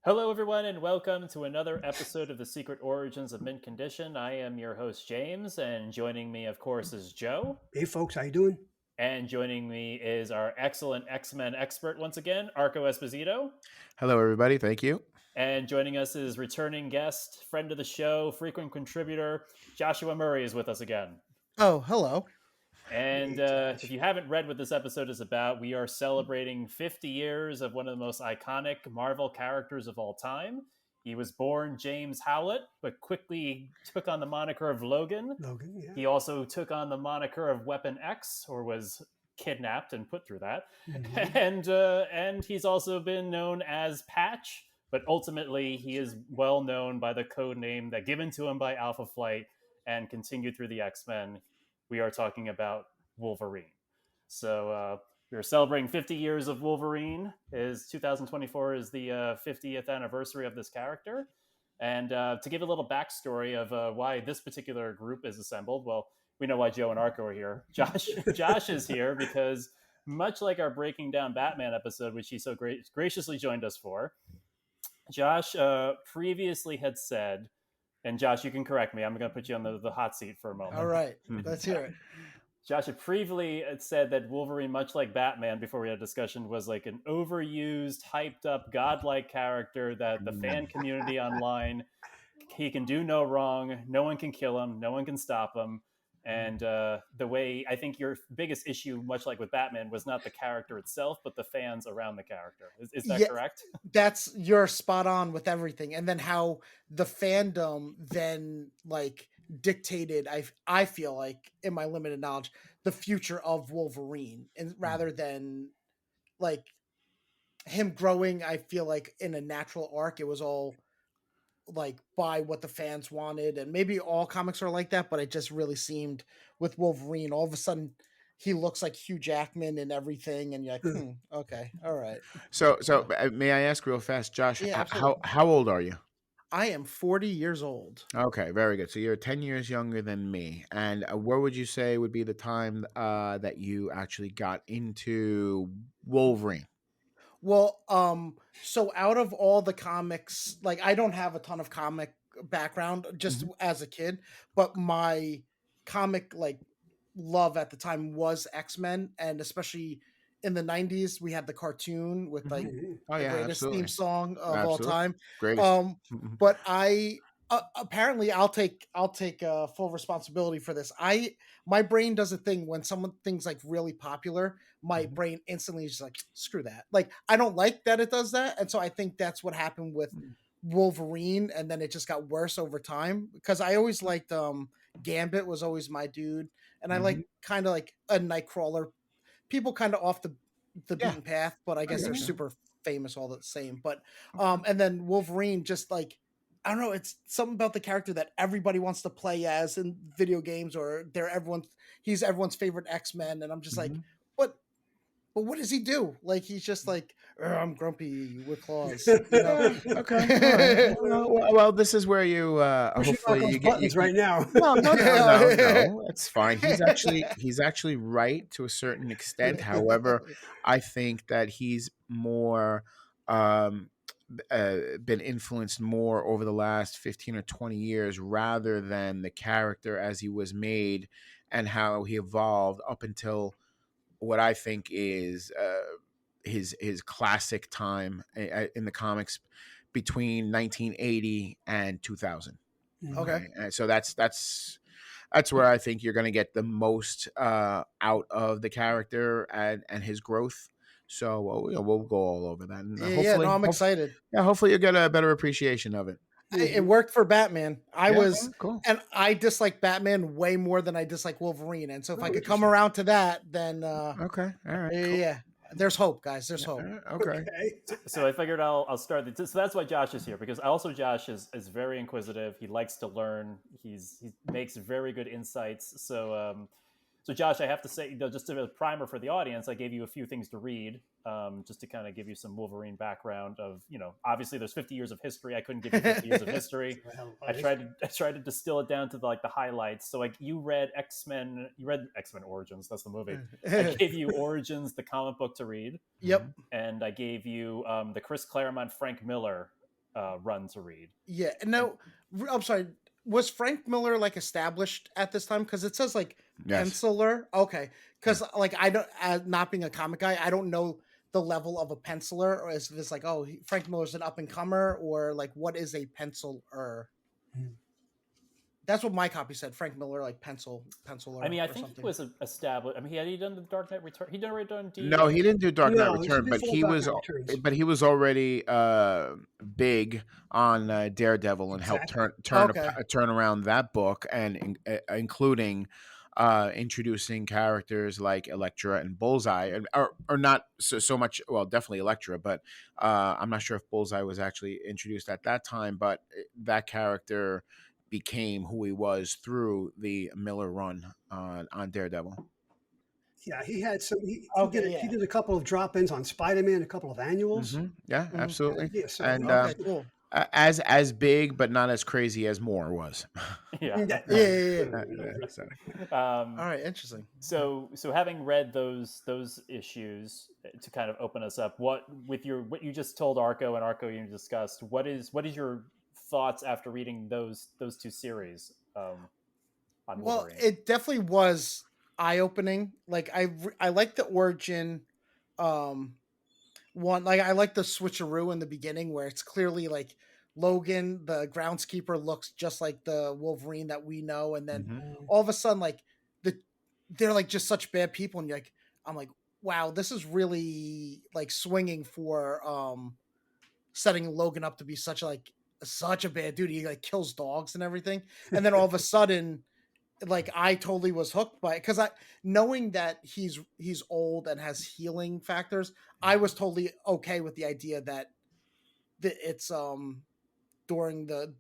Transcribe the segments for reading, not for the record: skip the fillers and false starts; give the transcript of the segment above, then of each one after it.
Hello, everyone, and welcome to another episode of The Secret Origins of Mint Condition. I am your host, James, and joining me, of course, is Joe. Hey, folks, how you doing? And joining me is our excellent X-Men expert once again, Arco Esposito. Hello, everybody. Thank you. And joining us is returning guest, friend of the show, frequent contributor, Joshua Murray is with us again. Oh, hello. And if you haven't read what this episode is about, we are celebrating 50 years of one of the most iconic Marvel characters of all time. He was born James Howlett, but quickly took on the moniker of Logan. Yeah. He also took on the moniker of Weapon X, or was kidnapped and put through that. Mm-hmm. And he's also been known as Patch, but ultimately he is well known by the code name that given to him by Alpha Flight and continued through the X-Men. We are talking about Wolverine. So we are celebrating 50 years of Wolverine. 2024 is the 50th anniversary of this character. And to give a little backstory of why this particular group is assembled, well, we know why Joe and Arco are here. Josh is here because much like our Breaking Down Batman episode, which he so graciously joined us for, Josh previously had said, and Josh, you can correct me. I'm going to put you on the hot seat for a moment. All right. Let's hear it. Josh had previously said that Wolverine, much like Batman, before we had a discussion, was like an overused, hyped up, godlike character that the fan community online, he can do no wrong. No one can kill him. No one can stop him. And the way, I think your biggest issue, much like with Batman, was not the character itself, but the fans around the character. Is that correct? You're spot on with everything. And then how the fandom then dictated, I feel like, in my limited knowledge, the future of Wolverine. And rather than him growing, I feel like in a natural arc, it was all by what the fans wanted, and maybe all comics are like that, but it just really seemed with Wolverine, all of a sudden he looks like Hugh Jackman and everything, and you're like, okay, all right. So may I ask real fast, Josh, Yeah, how old are you? I am 40 years old. Okay, very good. So you're 10 years younger than me. And where would you say would be the time that you actually got into Wolverine? Well, so out of all the comics, I don't have a ton of comic background just as a kid, but my comic love at the time was X-Men, and especially in the 90s we had the cartoon with the greatest theme song of all time. Greatest. But I apparently I'll take full responsibility for this. My brain does a thing when something's really popular, my brain instantly is just screw that. I don't like that it does that. And so I think that's what happened with Wolverine, and then it just got worse over time, because I always liked Gambit was always my dude, and I like kind of like a Nightcrawler, people kind of off the beaten path, but I guess they're super famous all the same. But and then Wolverine, just I don't know, it's something about the character that everybody wants to play as in video games, or he's everyone's favorite X-Men, and I'm just but what does he do? He's just I'm grumpy with claws. You know? Okay. Well, this is where you hopefully you get right now. No, that's fine. He's actually right to a certain extent. However, I think that he's more been influenced more over the last 15 or 20 years rather than the character as he was made and how he evolved up until what I think is his classic time in the comics between 1980 and 2000. Okay. So that's where I think you're going to get the most out of the character and his growth. So we'll go all over that. And I'm excited. Hopefully you'll get a better appreciation of it. It worked for Batman. Cool. And I dislike Batman way more than I dislike Wolverine. And so if I could come around to that, then okay, all right, cool. Yeah, there's hope, guys. There's hope. Okay. So I figured I'll start. So that's why Josh is here, because also Josh is very inquisitive. He likes to learn. He makes very good insights. So Josh, I have to say, just a primer for the audience, I gave you a few things to read, just to kind of give you some Wolverine background of, obviously there's 50 years of history. I couldn't give you 50 years of history. I tried to distill it down to the highlights. So you read X-Men Origins. That's the movie. I gave you Origins, the comic book to read. Yep. And I gave you the Chris Claremont, Frank Miller run to read. Yeah. No, I'm sorry. Was Frank Miller like established at this time? Because it says like Yes. penciler. Okay. Because like I don't, not being a comic guy, I don't know the level of a penciler, or is this like, oh, Frank Miller's an up and comer, or like what is a penciler? That's what my copy said. Frank Miller, like penciler. I mean, I or think something. he was established. I mean, had he done the Dark Knight Return? He'd already done D. No, he didn't do Dark Knight No, this is Return, but before he Dark was Knight Returns. but he was already big on Daredevil and helped turn around that book, and including introducing characters like Elektra and Bullseye, or not so much. Well, definitely Elektra, but I'm not sure if Bullseye was actually introduced at that time. But that character became who he was through the Miller run on Daredevil. Yeah, he had some. He Okay, did a couple of drop-ins on Spider-Man, a couple of annuals. Mm-hmm. Yeah, absolutely. Yeah, so And Okay, cool. as big, but not as crazy as Moore was. Yeah. All right, interesting. So having read those issues, to kind of open us up, what you just told Arco, and Arco you discussed, what is your thoughts after reading those two series on Wolverine? Well, it definitely was eye-opening. Like I like the origin one. Like I like the switcheroo in the beginning where it's clearly like Logan, the groundskeeper, looks just like the Wolverine that we know, and then all of a sudden, like they're like just such bad people, and I'm like, wow, this is really like swinging for setting Logan up to be such a bad dude. He like kills dogs and everything, and then all of a sudden, like I totally was hooked by it because knowing that he's old and has healing factors, I was totally okay with the idea that it's during the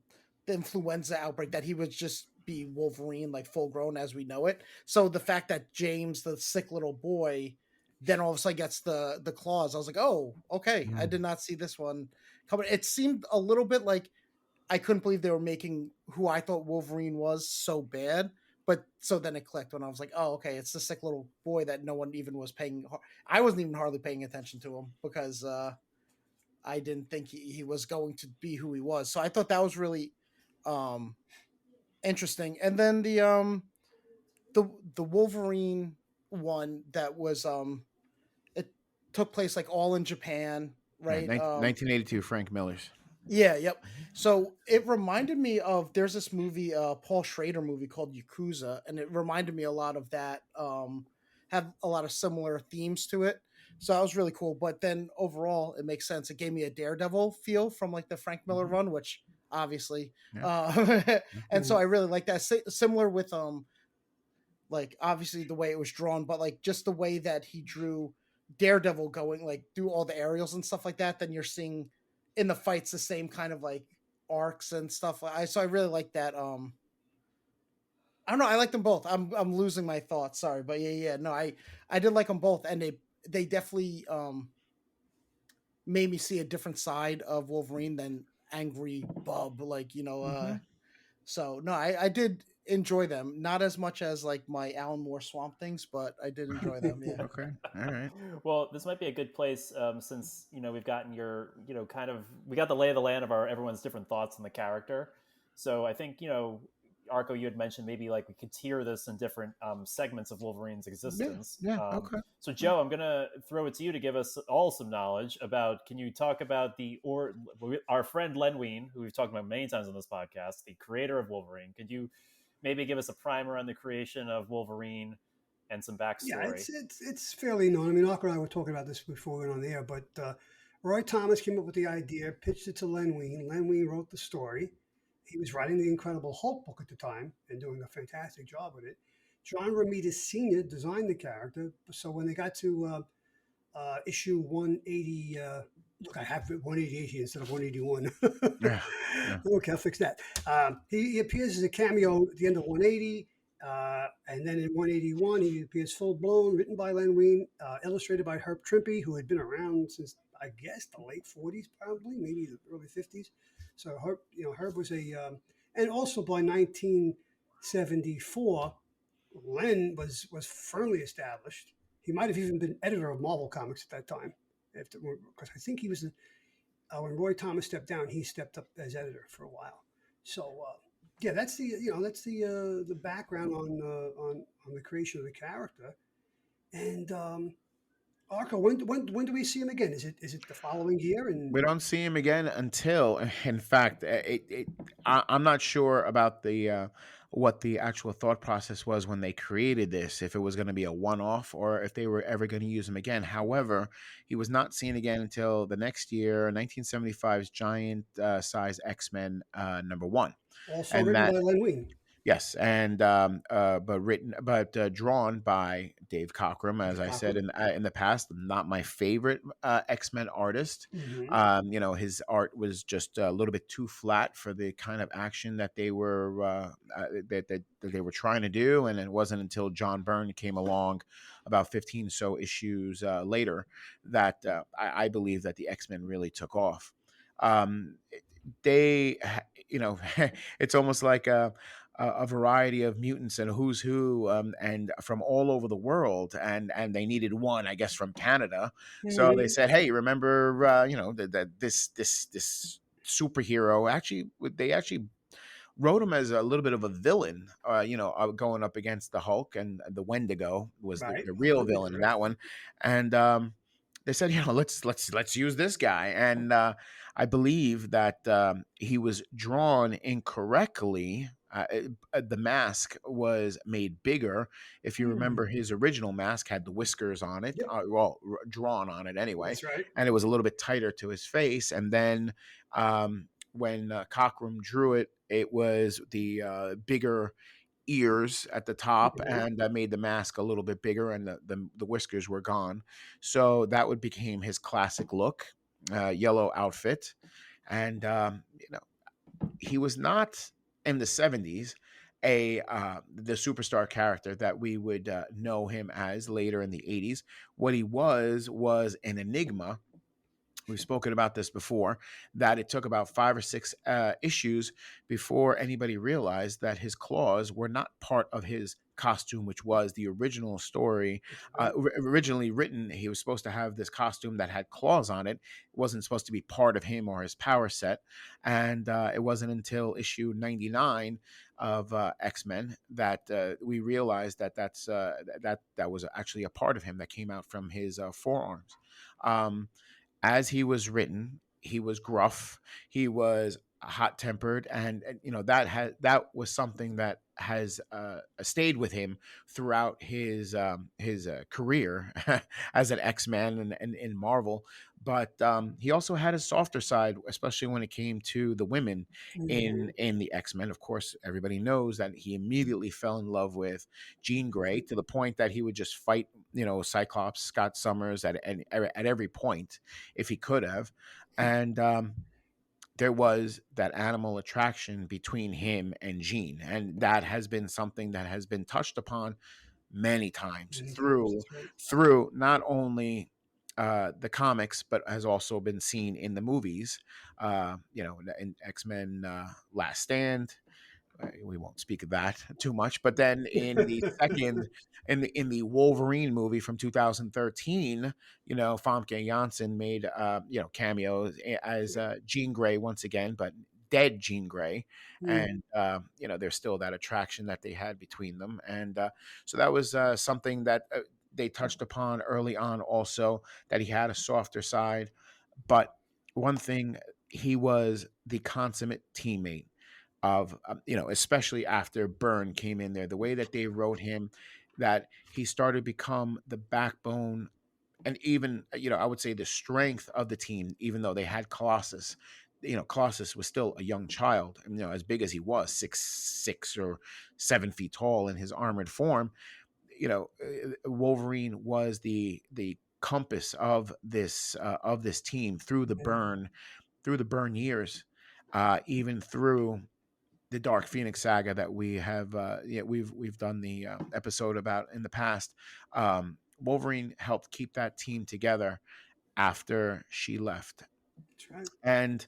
influenza outbreak that he would just be Wolverine, like full grown as we know it. So the fact that James, the sick little boy, then all of a sudden gets the claws, I was like, oh, okay. I did not see this one coming. It seemed a little bit like I couldn't believe they were making who I thought Wolverine was so bad. But so then it clicked when I was like, oh, okay, it's the sick little boy that no one even was paying. I wasn't even hardly paying attention to him because I didn't think he was going to be who he was. So I thought that was really interesting. And then the Wolverine one that was it took place like all in Japan, right? 1982, Frank Miller's. Yeah, yep. So it reminded me of there's this movie, Paul Schrader movie called Yakuza, and it reminded me a lot of that. Had a lot of similar themes to it. So that was really cool. But then overall, it makes sense. It gave me a Daredevil feel from like the Frank Miller run, which obviously, and so I really like that. Similar with like obviously the way it was drawn, but like just the way that he drew Daredevil going like through all the aerials and stuff like that. Then you're seeing in the fights the same kind of like arcs and stuff. So I really like that. I don't know. I like them both. I'm losing my thoughts. Sorry, but yeah. No, I did like them both, and they definitely made me see a different side of Wolverine than angry Bub. Like so no, I did enjoy them. Not as much as like my Alan Moore Swamp Things, but I did enjoy them. Yeah. Okay. All right. Well, this might be a good place since we've gotten your we got the lay of the land of everyone's different thoughts on the character. So I think Arco, you had mentioned maybe like we could tier this in different segments of Wolverine's existence. Yeah. Okay. So Joe, I'm gonna throw it to you to give us all some knowledge about. Can you talk about our friend Len Wein, who we've talked about many times on this podcast, the creator of Wolverine? Could you maybe give us a primer on the creation of Wolverine and some backstory? Yeah, it's fairly known. I mean, Arco and I were talking about this before we went on the air, but Roy Thomas came up with the idea, pitched it to Len Wein. Len Wein wrote the story. He was writing the Incredible Hulk book at the time and doing a fantastic job with it. John Romita Sr. designed the character. So when they got to issue 180, look, I have 188 here instead of 181. Yeah. Okay, I'll fix that. He appears as a cameo at the end of 180. And then in 181, he appears full blown, written by Len Wein, illustrated by Herb Trimpe, who had been around since, I guess, the late 40s, probably, maybe the early 50s. So Herb was and also by 1974, Len was firmly established. He might have even been editor of Marvel Comics at that time, because I think he was when Roy Thomas stepped down, he stepped up as editor for a while. So yeah, that's the background on the creation of the character. And Arco, when do we see him again? Is it the following year? And We don't see him again until, in fact, I'm not sure about the what the actual thought process was when they created this, if it was going to be a one-off or if they were ever going to use him again. However, he was not seen again until the next year, 1975's Giant Size X-Men #1, also and written that by Len Wein. yes, and but drawn by Dave Cockrum, as Dave I said Cockrum. in the past. Not my favorite X-Men artist. Hmm. His art was just a little bit too flat for the kind of action that they were that they were trying to do, and it wasn't until John Byrne came along about 15 so issues later that I believe that the X-Men really took off. Um, they, it's almost like a variety of mutants and who's who, and from all over the world, and they needed one, I guess, from Canada. So they Hmm. said, "Hey, remember, that this superhero?" Actually, they actually wrote him as a little bit of a villain, going up against the Hulk, and the Wendigo was Right. the real Wendigo, villain in right. that one, and they said, let's use this guy, and I believe that he was drawn incorrectly. The mask was made bigger. If you remember, Hmm. his original mask had the whiskers on it, Yep, drawn on it anyway, that's right. and it was a little bit tighter to his face. And then when Cockrum drew it, it was the bigger ears at the top, Hmm. and that made the mask a little bit bigger, and the whiskers were gone. So that would became his classic look, yellow outfit, and he was not in the 70s the superstar character that we would know him as later in the 80s. What he was an enigma. We've spoken about this before, that it took about 5 or 6 issues before anybody realized that his claws were not part of his costume, which was the original story. That's right. Originally written, he was supposed to have this costume that had claws on it. It wasn't supposed to be part of him or his power set. And it wasn't until issue 99 of X-Men that we realized that that was actually a part of him that came out from his forearms. Um, as he was written, he was gruff, he was hot tempered, and that was something that has stayed with him throughout his career as an X-Man and in Marvel. But he also had a softer side, especially when it came to the women Hmm. in the X-Men. Of course, everybody knows that he immediately fell in love with Jean Grey, to the point that he would just fight, Cyclops, Scott Summers at every point if he could have. And there was that animal attraction between him and Jean, and that has been something that has been touched upon many times Many times. through That's right. not only the comics, but has also been seen in the movies. In X-Men Last Stand. We won't speak of that too much, but then in the second, in the Wolverine movie from 2013, Famke Janssen made cameos as Jean Grey once again, but dead Jean Grey, Mm. and there's still that attraction that they had between them, and so that was something that they touched upon early on, also, that he had a softer side, but one thing, he was the consummate teammate of especially after Byrne came in there, the way that they wrote him, that he started to become the backbone, and even I would say the strength of the team, even though they had Colossus. Colossus was still a young child, and, as big as he was, 6'6" or 7 feet tall in his armored form. Wolverine was the compass of this team through the Byrne years, even through the Dark Phoenix saga that we have we've done the episode about in the past. Wolverine helped keep that team together after she left, That's right. and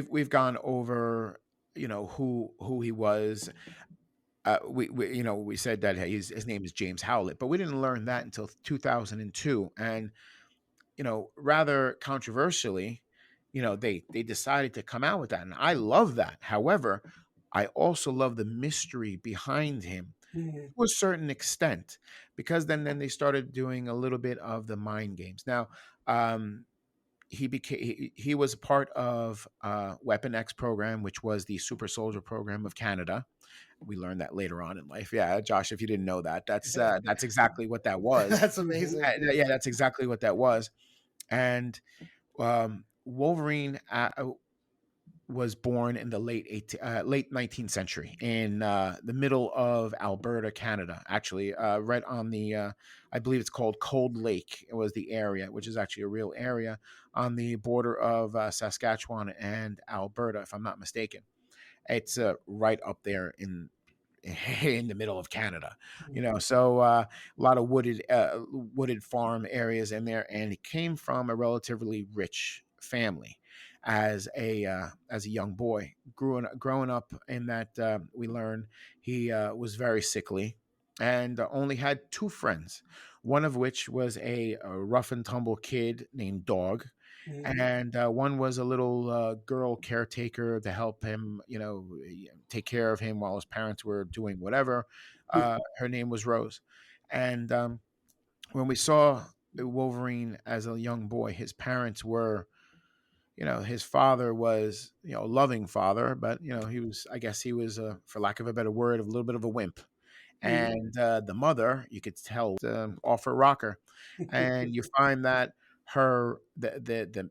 we've gone over who he was. We said that his name is James Howlett, but we didn't learn that until 2002, and rather controversially, they decided to come out with that, and I love that. However, I also love the mystery behind him Mhm. to a certain extent, because then they started doing a little bit of the mind games. Now, um, he was a part of Weapon X program, which was the super soldier program of Canada. We learned that later on in life. Yeah, Josh, if you didn't know that, that's exactly what that was. That's Mhm. amazing. Yeah, that's exactly what that was. And Wolverine was born in the late 19th century in the middle of Alberta, Canada. Actually, right on the I believe it's called Cold Lake. It was the area, which is actually a real area on the border of Saskatchewan and Alberta, if I'm not mistaken. It's right up there in in the middle of Canada, So a lot of wooded farm areas in there, and he came from a relatively rich family as a young boy. Growing up in that, we learn he was very sickly and only had two friends, one of which was a rough and tumble kid named Dog, Mhm. and one was a little girl caretaker to help him, take care of him while his parents were doing whatever. Her name was Rose, and when we saw Wolverine as a young boy, his parents were, his father was, a loving father, but he was, I guess he was, for lack of a better word, a little bit of a wimp. Mhm. And the mother, you could tell, off her rocker, and you find that her the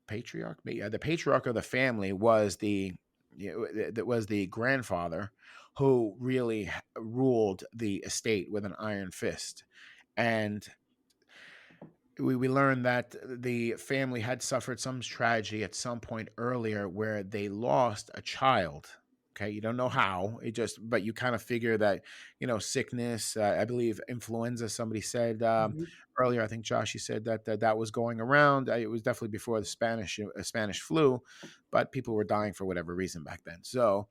patriarch, the patriarch of the family was that was the grandfather who really ruled the estate with an iron fist. And we learned that the family had suffered some tragedy at some point earlier where they lost a child. Okay, you don't know how. But you kind of figure that, sickness. I believe influenza. Somebody said Mhm. earlier. I think Josh, you said that was going around. It was definitely before the Spanish flu, but people were dying for whatever reason back then. So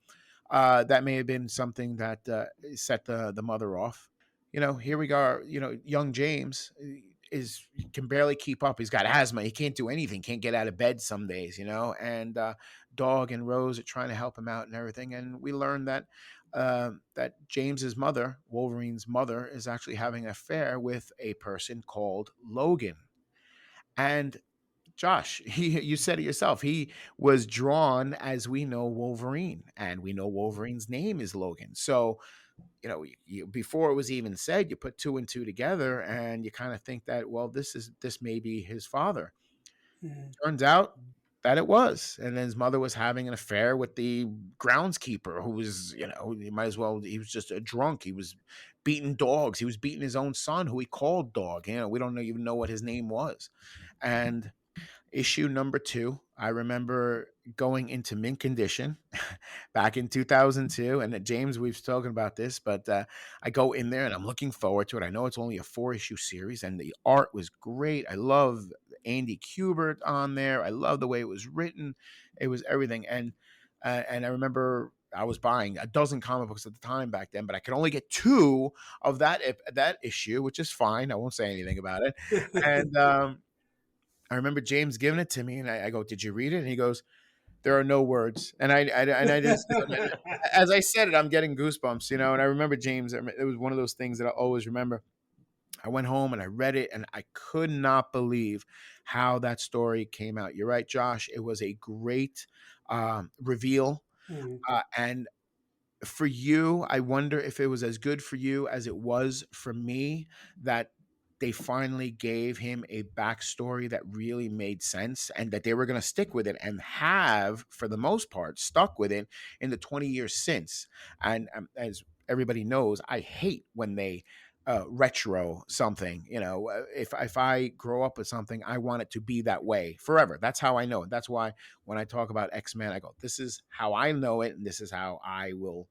that may have been something that set the mother off. Here we are. Young James is can barely keep up. He's got asthma. He can't do anything. Can't get out of bed some days. And Dog and Rose are trying to help him out and everything. And we learned that James's mother, Wolverine's mother, is actually having an affair with a person called Logan. And Josh, you said it yourself. He was drawn, as we know, Wolverine, and we know Wolverine's name is Logan. So, before it was even said, you put two and two together, and you kind of think that, well, this may be his father. Mhm. Turns out that it was, and then his mother was having an affair with the groundskeeper, who was, you might as well. He was just a drunk. He was beating dogs. He was beating his own son, who he called Dog. We don't even know what his name was, and issue number 2, I remember going into mint condition back in 2002. And James, we've spoken about this, but I go in there and I'm looking forward to it. I know it's only a 4-issue series, and the art was great. I love Andy Kubert on there. I love the way it was written. It was everything. And I remember I was buying a dozen comic books at the time back then, but I could only get 2 of that issue, which is fine. I won't say anything about it. And I remember James giving it to me, and I go, "Did you read it?" And he goes, "There are no words." And I just, as I said it, I'm getting goosebumps, And I remember James. It was one of those things that I always remember. I went home and I read it, and I could not believe how that story came out. You're right, Josh. It was a great reveal, Mhm. and for you, I wonder if it was as good for you as it was for me, that they finally gave him a backstory that really made sense, and that they were going to stick with it, and have, for the most part, stuck with it in the 20 years since. And as everybody knows, I hate when they retro something. If I grow up with something, I want it to be that way forever. That's how I know it. That's why when I talk about X-Men, I go, this is how I know it, and this is how I will,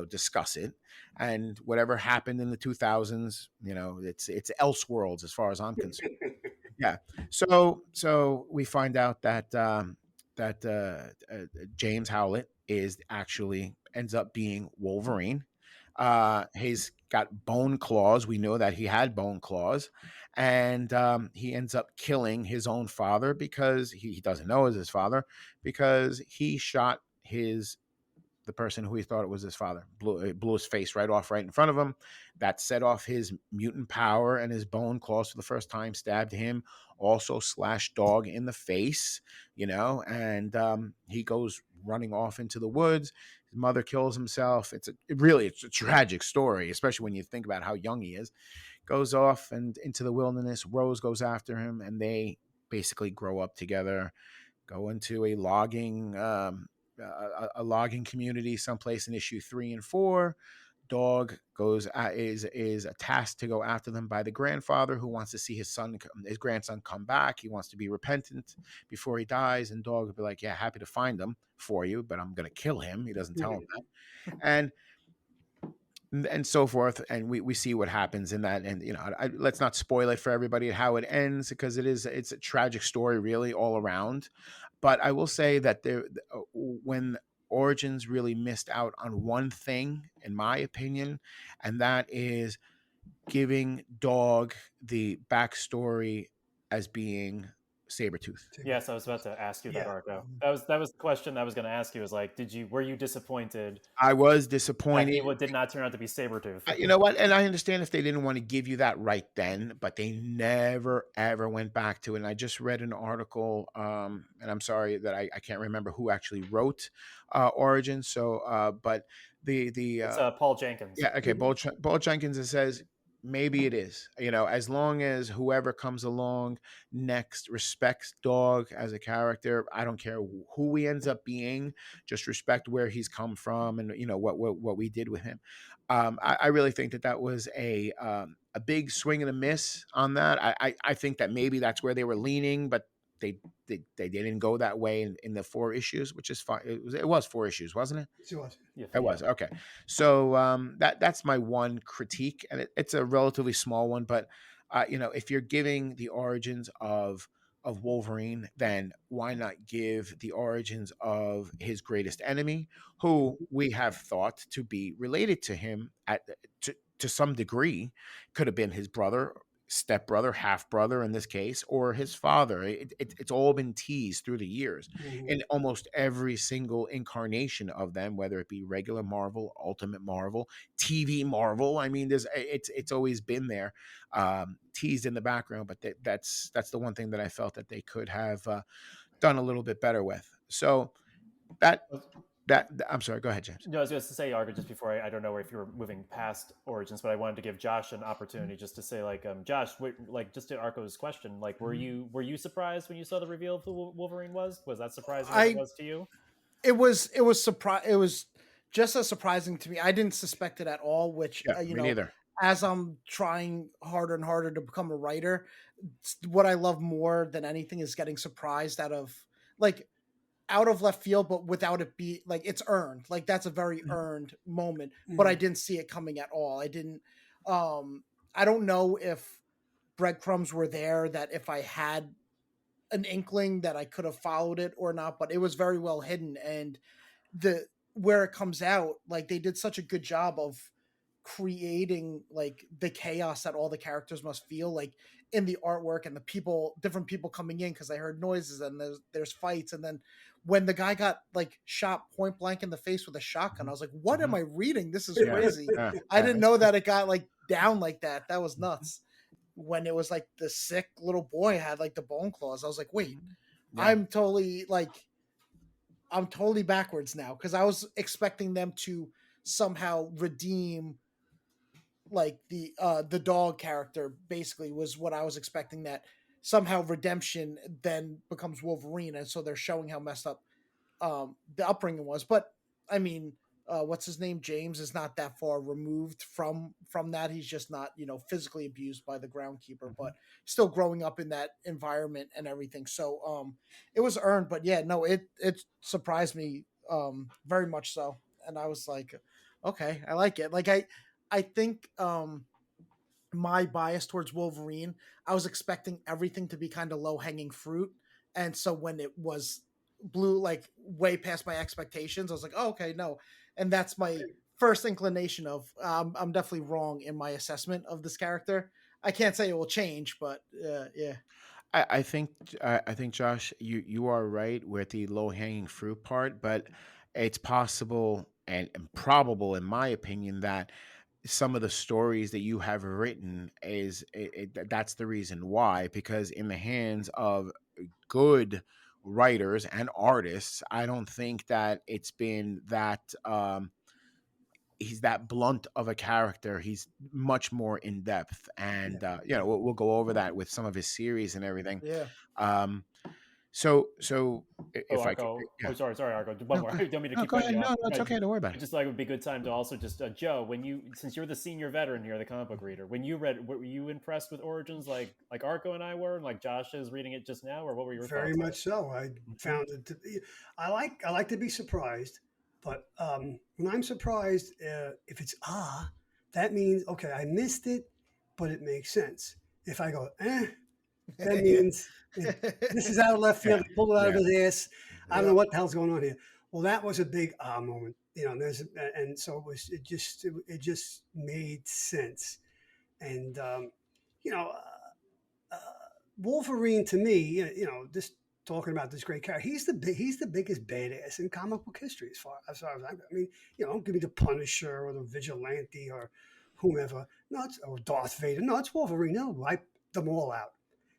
discuss it. And whatever happened in the 2000s, it's Elseworlds as far as I'm concerned. Yeah. So we find out that James Howlett is actually ends up being Wolverine. He's got bone claws. We know that he had bone claws, and he ends up killing his own father because he doesn't know is his father, because he shot the person who he thought it was his father, blew his face right off right in front of him. That set off his mutant power, and his bone claws for the first time stabbed him. Also slashed Dog in the face, and he goes running off into the woods. His mother kills himself. It's a tragic story, especially when you think about how young he is. Goes off and into the wilderness. Rose goes after him, and they basically grow up together. Go into a logging community someplace in issue 3 and 4. Dog is tasked to go after them by the grandfather, who wants to see his grandson come back. He wants to be repentant before he dies, and Dog will be like, "Yeah, happy to find him for you, but I'm gonna kill him." He doesn't tell him that, and so forth. And we see what happens in that. And let's not spoil it for everybody how it ends, because it's a tragic story really all around. But I will say that when Origins really missed out on one thing, in my opinion, and that is giving Dog the backstory as being Sabretooth. Yes, I was about to ask you that, Yeah. Arco. That was the question I was going to ask you. Was like, were you disappointed I was that disappointed. he did not turn out to be Sabretooth? You know what? And I understand if they didn't want to give you that right then, but they never ever went back to it. And I just read an article, and I'm sorry that I can't remember who actually wrote Origins. So, but It's Paul Jenkins. yeah, okay, Paul Jenkins, it says maybe it is. As long as whoever comes along next respects Dog as a character, I don't care who he ends up being. Just respect where he's come from, and what we did with him. I really think that was a big swing and a miss on that. I think that maybe that's where they were leaning, but they didn't go that way in the 4 issues, which is fine. It was 4 issues, wasn't it? It was. Yeah, It was. Okay. So that's my one critique, and it's a relatively small one, but if you're giving the origins of Wolverine, then why not give the origins of his greatest enemy, who we have thought to be related to him to some degree? Could have been his brother, stepbrother, half brother in this case, or his father. It's all been teased through the years in almost every single incarnation of them, whether it be regular Marvel, Ultimate Marvel, TV Marvel. I mean, it's always been there, teased in the background. But that's the one thing that I felt that they could have done a little bit better with. So that I'm sorry. Go ahead, James. No, I was going to say, Argo, just before I don't know if you were moving past Origins, but I wanted to give Josh an opportunity just to say, Josh, just to Arco's question, were you surprised when you saw the reveal of who Wolverine was? Was that surprising as it was to you? It was It was just as surprising to me. I didn't suspect it at all. Which Me neither. As I'm trying harder and harder to become a writer, what I love more than anything is getting surprised out of left field, but without it be it's earned. That's a very earned moment, but I didn't see it coming at all. I didn't. I don't know if breadcrumbs were there, that if I had an inkling that I could have followed it or not, but it was very well hidden. And where it comes out, they did such a good job of creating the chaos that all the characters must feel in the artwork, and the different people coming in, because I heard noises and there's fights. And then when the guy got shot point blank in the face with a shotgun, I was like, what am I reading? This is crazy. I didn't know that it got down like that. That was nuts. When it was the sick little boy had the bone claws, I was like, wait, I'm totally backwards now, because I was expecting them to somehow redeem the Dog character. Basically was what I was expecting, that somehow redemption then becomes Wolverine, and so they're showing how messed up the upbringing was. But I mean, what's his name? James is not that far removed from that. He's just not physically abused by the groundkeeper, but still growing up in that environment and everything. So it was earned. But yeah, no, it surprised me very much so, and I was like, okay, I like it. I think my bias towards Wolverine, I was expecting everything to be kind of low hanging fruit, and so when it blew way past my expectations, I was like, oh, okay, no. And that's my first inclination of I'm definitely wrong in my assessment of this character. I can't say it will change, but yeah. I think I think Josh, you are right with the low hanging fruit part, but it's possible and probable, in my opinion, that some of the stories that you have written that's the reason why, because in the hands of good writers and artists, I don't think that it's been that he's that blunt of a character. He's much more in depth, and we'll go over that with some of his series and everything. Yeah. um so Oh, if I could, Arco. yeah. Oh, sorry, Arco. One No, more. go, I don't mean to no, keep go cutting ahead. you No, off. no, it's okay. Don't worry about I it. just like it would be a good time to also just Joe, since you're the senior veteran here, the comic book reader, when you read, were you impressed with Origins like Arco and I were, and like Josh is reading it just now, or what were your Very thoughts on it? much so. I found it to be. I like to be surprised, but when I'm surprised, if it's that means okay, I missed it, but it makes sense. If I go that means this is out of left field. He pulled it out of his ass. I don't know what the hell's going on here. Well, that was a big moment, and so it just made sense, and Wolverine to me, just talking about this great character, he's the biggest badass in comic book history as far as I mean, don't give me the Punisher or the Vigilante or whomever. No, or Darth Vader. No, it's Wolverine. He'll wipe them all out.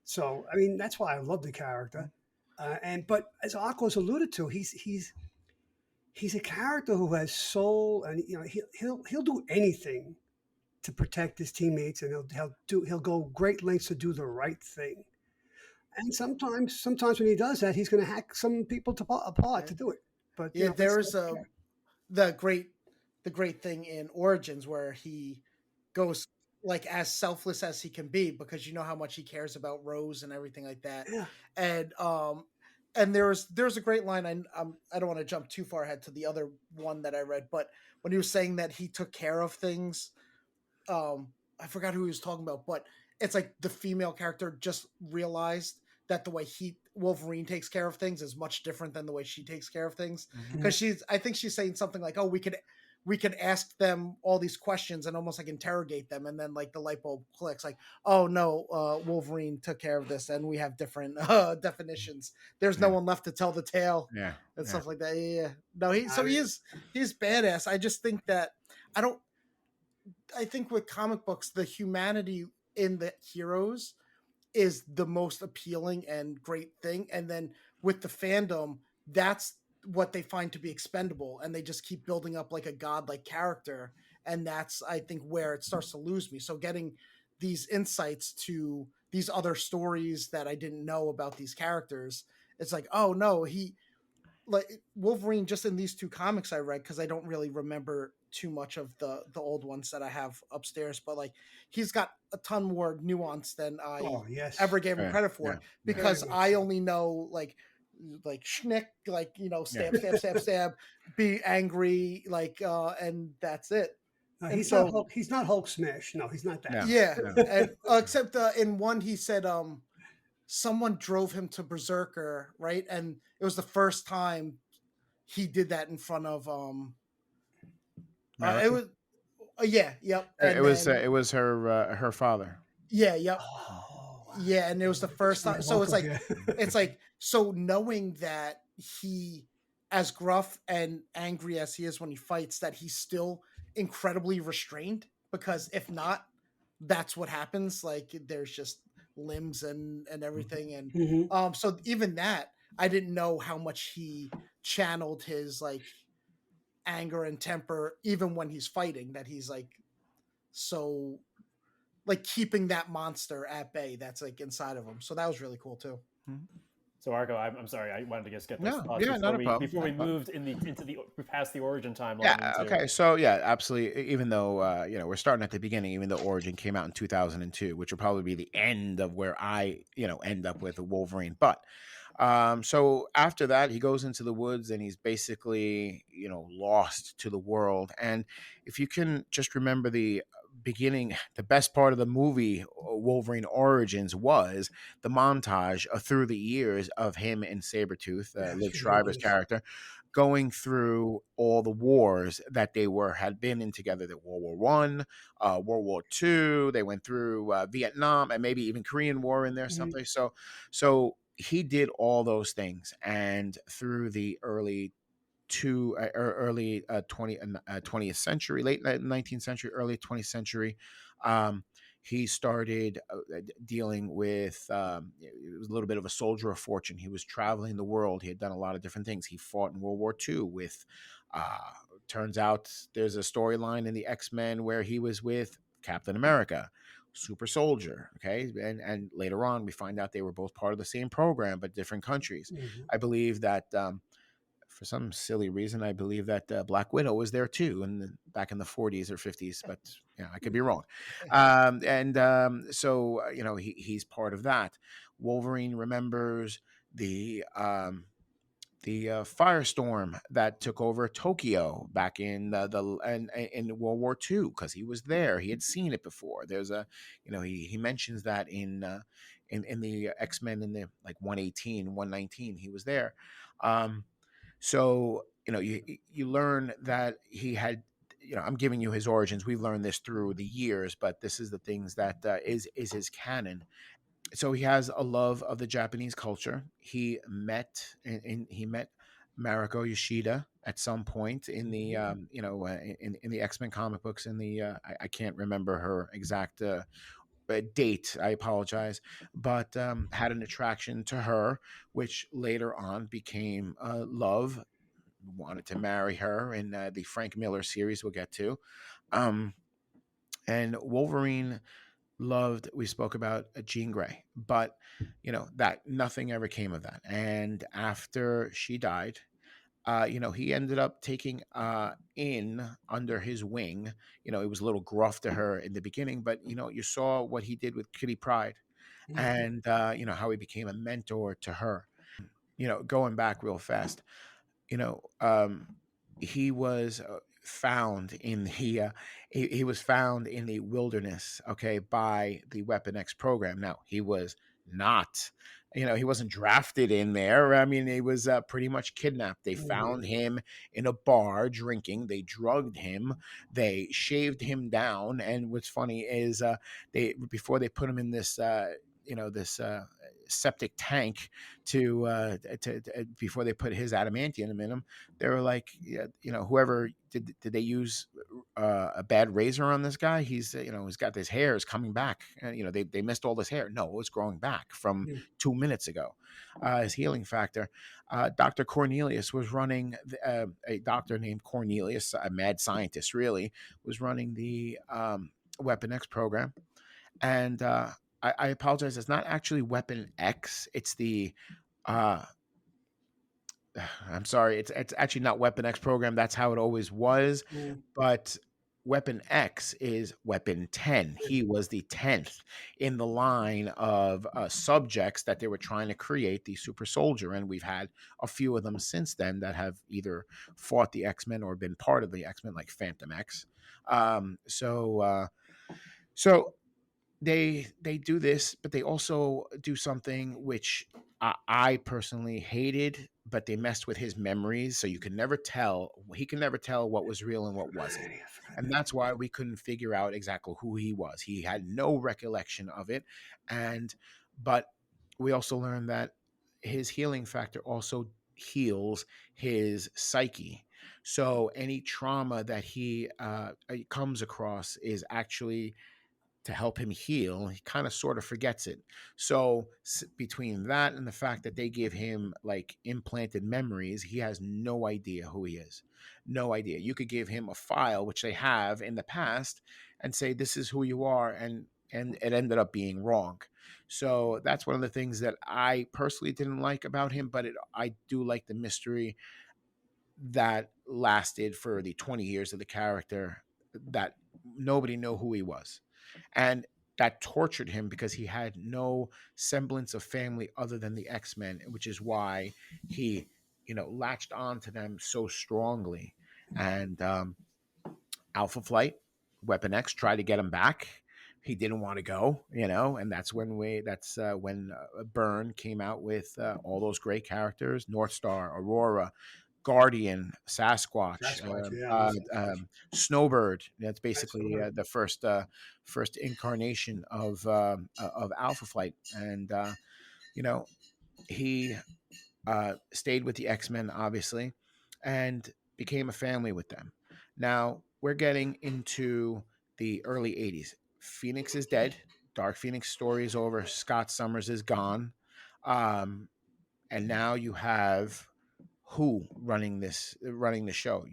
So I mean, that's why I love the character. But as Arco's alluded to, he's a character who has soul, and he'll do anything to protect his teammates, and he'll go great lengths to do the right thing. And sometimes when he does that, he's going to hack some people apart to do it. But yeah, there was the great thing in Origins where he goes like as selfless as he can be, because you know how much he cares about Rose and everything like that. Yeah. And there's a great line. I don't want to jump too far ahead to the other one that I read, but when he was saying that he took care of things, I forgot who he was talking about, but it's like the female character just realized that the way Wolverine takes care of things is much different than the way she takes care of things. Because I think she's saying something like, "Oh, we could ask them all these questions and almost like interrogate them," and then like the light bulb clicks, like, "Oh no, Wolverine took care of this, and we have different definitions. There's no one left to tell the tale." And stuff like that. Yeah. No, he's badass. I just think that I think with comic books, the humanity in the heroes is the most appealing and great thing. And then with the fandom, that's what they find to be expendable. And they just keep building up like a godlike character. And that's, I think, where it starts to lose me. So getting these insights to these other stories that I didn't know about these characters, it's like, oh no, like Wolverine just in these two comics I read, because I don't really remember too much of the old ones that I have upstairs, but like he's got a ton more nuance than I ever gave him credit for, because I only know like schnick, like stab, be angry, like and that's it. He's not Hulk smash. No, he's not that. Yeah. And except in one he said someone drove him to Berserker, right? And it was the first time he did that in front of it was and it was her father. Yep. Yeah, and it was the first time. So it's like it's like, so knowing that he, as gruff and angry as he is when he fights, that he's still incredibly restrained, because if not, that's what happens. Like there's just limbs and everything, and so even that, I didn't know how much he channeled his like anger and temper even when he's fighting, that he's like so like keeping that monster at bay that's like inside of him. So that was really cool too. So Arco, I'm sorry, I wanted to just get those thoughts before we moved into the past the origin timeline. Yeah. Okay. So yeah, absolutely. Even though we're starting at the beginning, even though Origin came out in 2002, which will probably be the end of where I end up with Wolverine. But so after that, he goes into the woods and he's basically lost to the world. And if you can just remember the the best part of the movie Wolverine Origins was the montage through the years of him and Sabretooth, Yeah, it's Liv Schreiber's tremendous. character, going through all the wars that they had been in together. The World War One, World War Two. They went through Vietnam and maybe even Korean War in there something. So he did all those things, and through the early 20th century, late 19th century, early 20th century, he started dealing with it was a little bit of a soldier of fortune. He was traveling the world. He had done a lot of different things. He fought in World War II with turns out there's a storyline in the X-Men where he was with Captain America, super soldier. Okay, and later on we find out they were both part of the same program but different countries. I believe that for some silly reason, I believe that Black Widow was there too, back in the 40s or 50s, but I could be wrong. So he's part of that. Wolverine remembers the firestorm that took over Tokyo back in in World War II, because he was there. He had seen it before. There's he mentions that in the X-Men in the like 118, 119. He was there. So you learn that he had. I'm giving you his origins. We've learned this through the years, but this is the things that is his canon. So he has a love of the Japanese culture. He met Mariko Yoshida at some point in the in the X-Men comic books. In the I can't remember her exact date. I apologize, but had an attraction to her, which later on became love. Wanted to marry her in the Frank Miller series we'll get to. And Wolverine we spoke about Jean Grey, but that nothing ever came of that. And after she died, he ended up taking in under his wing. It was a little gruff to her in the beginning, but you saw what he did with Kitty Pryde, and how he became a mentor to her. Going back real fast, he was found in the he was found in the wilderness, okay, by the Weapon X program. Now he was not, he wasn't drafted in there. I mean, he was pretty much kidnapped. They found him in a bar drinking. They drugged him. They shaved him down. And what's funny is before they put him in this this septic tank to before they put his adamantium in him, they were like, whoever did they use a bad razor on this guy? He's he's got his hair is coming back. They missed all this hair. No, it was growing back from 2 minutes ago. His healing factor. Dr. Cornelius was running a doctor named Cornelius, a mad scientist, really was running the Weapon X program, and I apologize. It's not actually Weapon X. It's the I'm sorry. It's actually not Weapon X program. That's how it always was. But Weapon X is Weapon 10. He was the 10th in the line of subjects that they were trying to create the super soldier. And we've had a few of them since then that have either fought the X-Men or been part of the X-Men, like Phantom X. So they do this, but they also do something which I personally hated, but they messed with his memories, so he can never tell what was real and what wasn't. And that's why we couldn't figure out exactly who he was. He had no recollection of it. But we also learned that his healing factor also heals his psyche. So any trauma that he comes across is actually to help him heal. He kind of sort of forgets it. So between that and the fact that they give him like implanted memories, he has no idea who he is. No idea. You could give him a file, which they have in the past, and say, this is who you are. And it ended up being wrong. So that's one of the things that I personally didn't like about him, but I do like the mystery that lasted for the 20 years of the character, that nobody knew who he was. And that tortured him because he had no semblance of family other than the X-Men, which is why he, latched on to them so strongly. And Alpha Flight Weapon X tried to get him back. He didn't want to go, and that's when Byrne came out with all those great characters: North Star, Aurora, Guardian, Sasquatch, Sasquatch, yeah, Sasquatch. Snowbird. That's basically Snowbird. the first incarnation of Alpha Flight, and he stayed with the X-Men, obviously, and became a family with them. Now we're getting into the early 80s. Phoenix is dead. Dark Phoenix story is over. Scott Summers is gone. And now you have who running the show.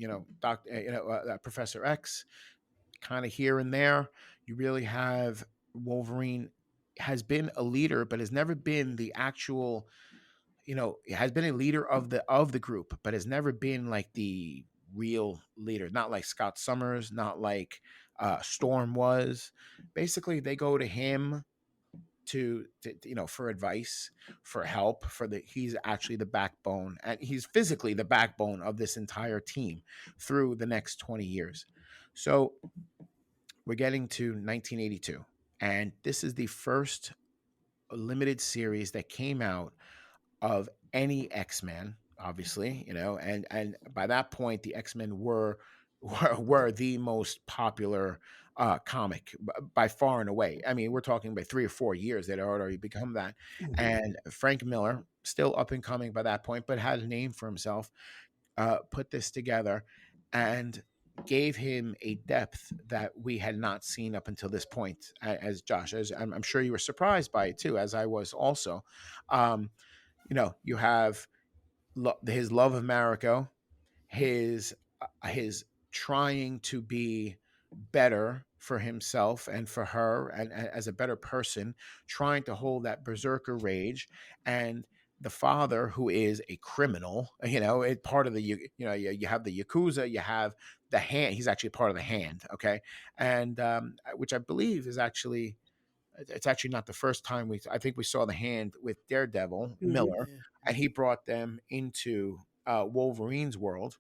Professor X, kind of here and there. You really have Wolverine has been a leader, but has never been the actual. Has been a leader of the group, but has never been like the real leader. Not like Scott Summers, not like Storm was. Basically, they go to him to for advice, for help, he's actually the backbone, and he's physically the backbone of this entire team through the next 20 years. So we're getting to 1982, and this is the first limited series that came out of any X-Men, obviously, and by that point the X-Men were the most popular comic by far and away. I mean, we're talking by 3 or 4 years that had already become that. Mhm. And Frank Miller, still up and coming by that point, but had a name for himself, put this together and gave him a depth that we had not seen up until this point. As Josh, as I'm sure you were surprised by it too, as I was also. You have his love of Mariko, his trying to be better for himself and for her, and as a better person, trying to hold that berserker rage, and the father who is a criminal. It part of the you have the Yakuza, you have the Hand. He's actually part of the Hand, okay, and which I believe is actually. It's actually not the first time I think we saw the Hand with Daredevil Miller, and he brought them into Wolverine's world.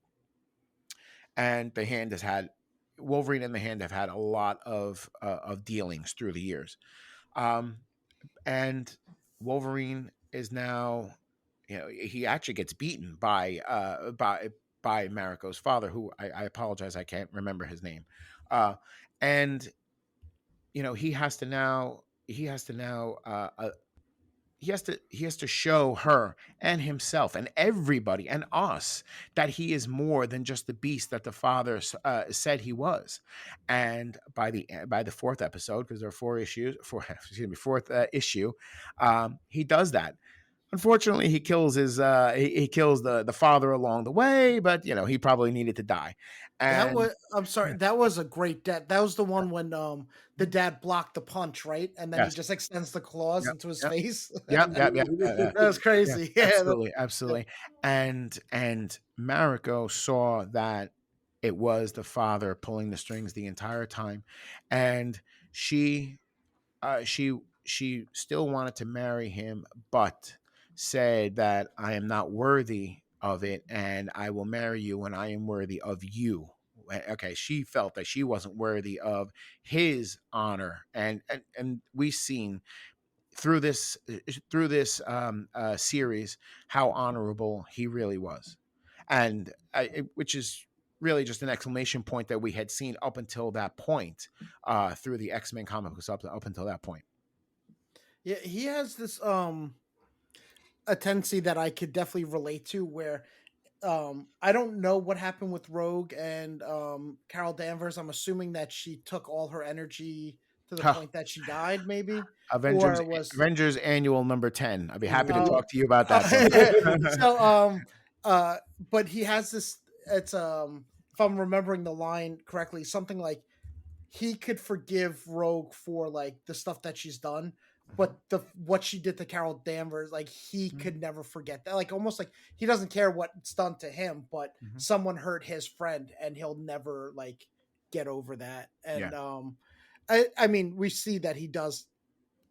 And the Hand has had Wolverine and the Hand have had a lot of dealings through the years, and Wolverine is now, he actually gets beaten by Mariko's father, who I apologize, I can't remember his name, and he has to now he has to show her and himself and everybody and us that he is more than just the beast that the father said he was. And by the fourth episode, because there are fourth issue, he does that. Unfortunately, he kills he kills the father along the way, but he probably needed to die. And I'm sorry, that was a great death. That was the one when the dad blocked the punch, right? And then he yes, just extends the claws yep, into his yep, face. yep, yep, yep. That was Yeah, crazy. Yeah. absolutely. And Mariko saw that it was the father pulling the strings the entire time, and she she still wanted to marry him, but said that I am not worthy of it, and I will marry you when I am worthy of you. Okay, she felt that she wasn't worthy of his honor, and we've seen through this series how honorable he really was, and which is really just an exclamation point that we had seen up until that point through the X-Men comic books up until that point. Yeah, he has this a tendency that I could definitely relate to, where I don't know what happened with Rogue and Carol Danvers. I'm assuming that she took all her energy to the point that she died, maybe. Avengers Or was Avengers Annual number 10. I'd be happy to Oh. talk to you about that sometime. So but he has this, it's if I'm remembering the line correctly, something like he could forgive Rogue for like the stuff that she's done, but what she did to Carol Danvers, like he could never forget that. Like almost like he doesn't care what's done to him, but someone hurt his friend and he'll never like get over that. And I mean, we see that he does.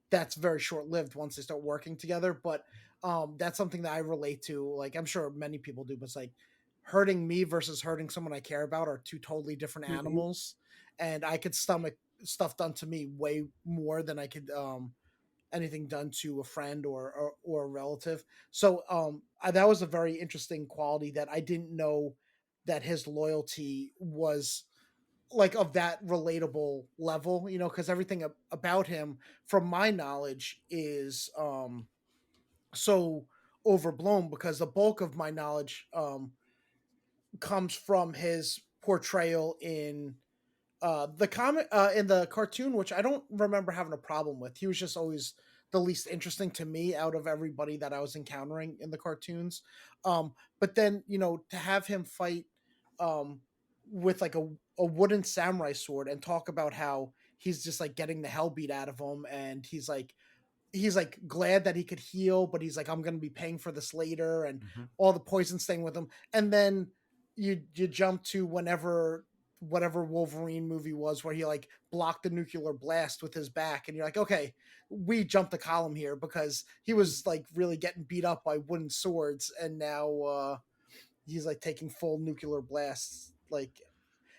That's very short lived once they start working together, but that's something that I relate to. Like I'm sure many people do, but it's like hurting me versus hurting someone I care about are two totally different Mhm. animals, and I could stomach stuff done to me way more than I could anything done to a friend or a relative. So that was a very interesting quality that I didn't know that his loyalty was like of that relatable level, you know, because everything about him, from my knowledge, is so overblown because the bulk of my knowledge comes from his portrayal in the comic in the cartoon, which I don't remember having a problem with. He was just always the least interesting to me out of everybody that I was encountering in the cartoons. But then, you know, to have him fight um with like a wooden samurai sword and talk about how he's just like getting the hell beat out of him, and he's like glad that he could heal, but he's like, I'm gonna be paying for this later, and Mhm. all the poison staying with him. And then you jump to whatever Wolverine movie was where he like blocked the nuclear blast with his back, and you're like, okay, we jumped a column here because he was like really getting beat up by wooden swords, and now he's like taking full nuclear blasts, like,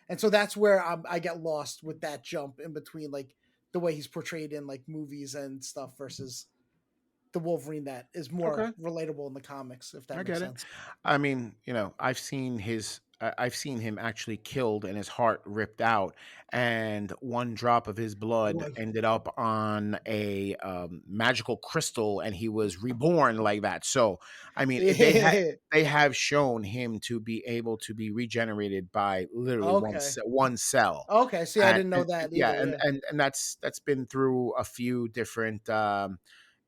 and so that's where I get lost with that jump in between, like the way he's portrayed in like movies and stuff versus the Wolverine that is more Okay. relatable in the comics, if that I makes get it. sense. I mean, I've seen him actually killed and his heart ripped out, and one drop of his blood Blood. ended up on a magical crystal, and he was reborn like that. So, I mean, they have shown him to be able to be regenerated by literally Okay. one cell. Okay. See, I didn't know And that yeah, either. Yeah. and that's been through a few different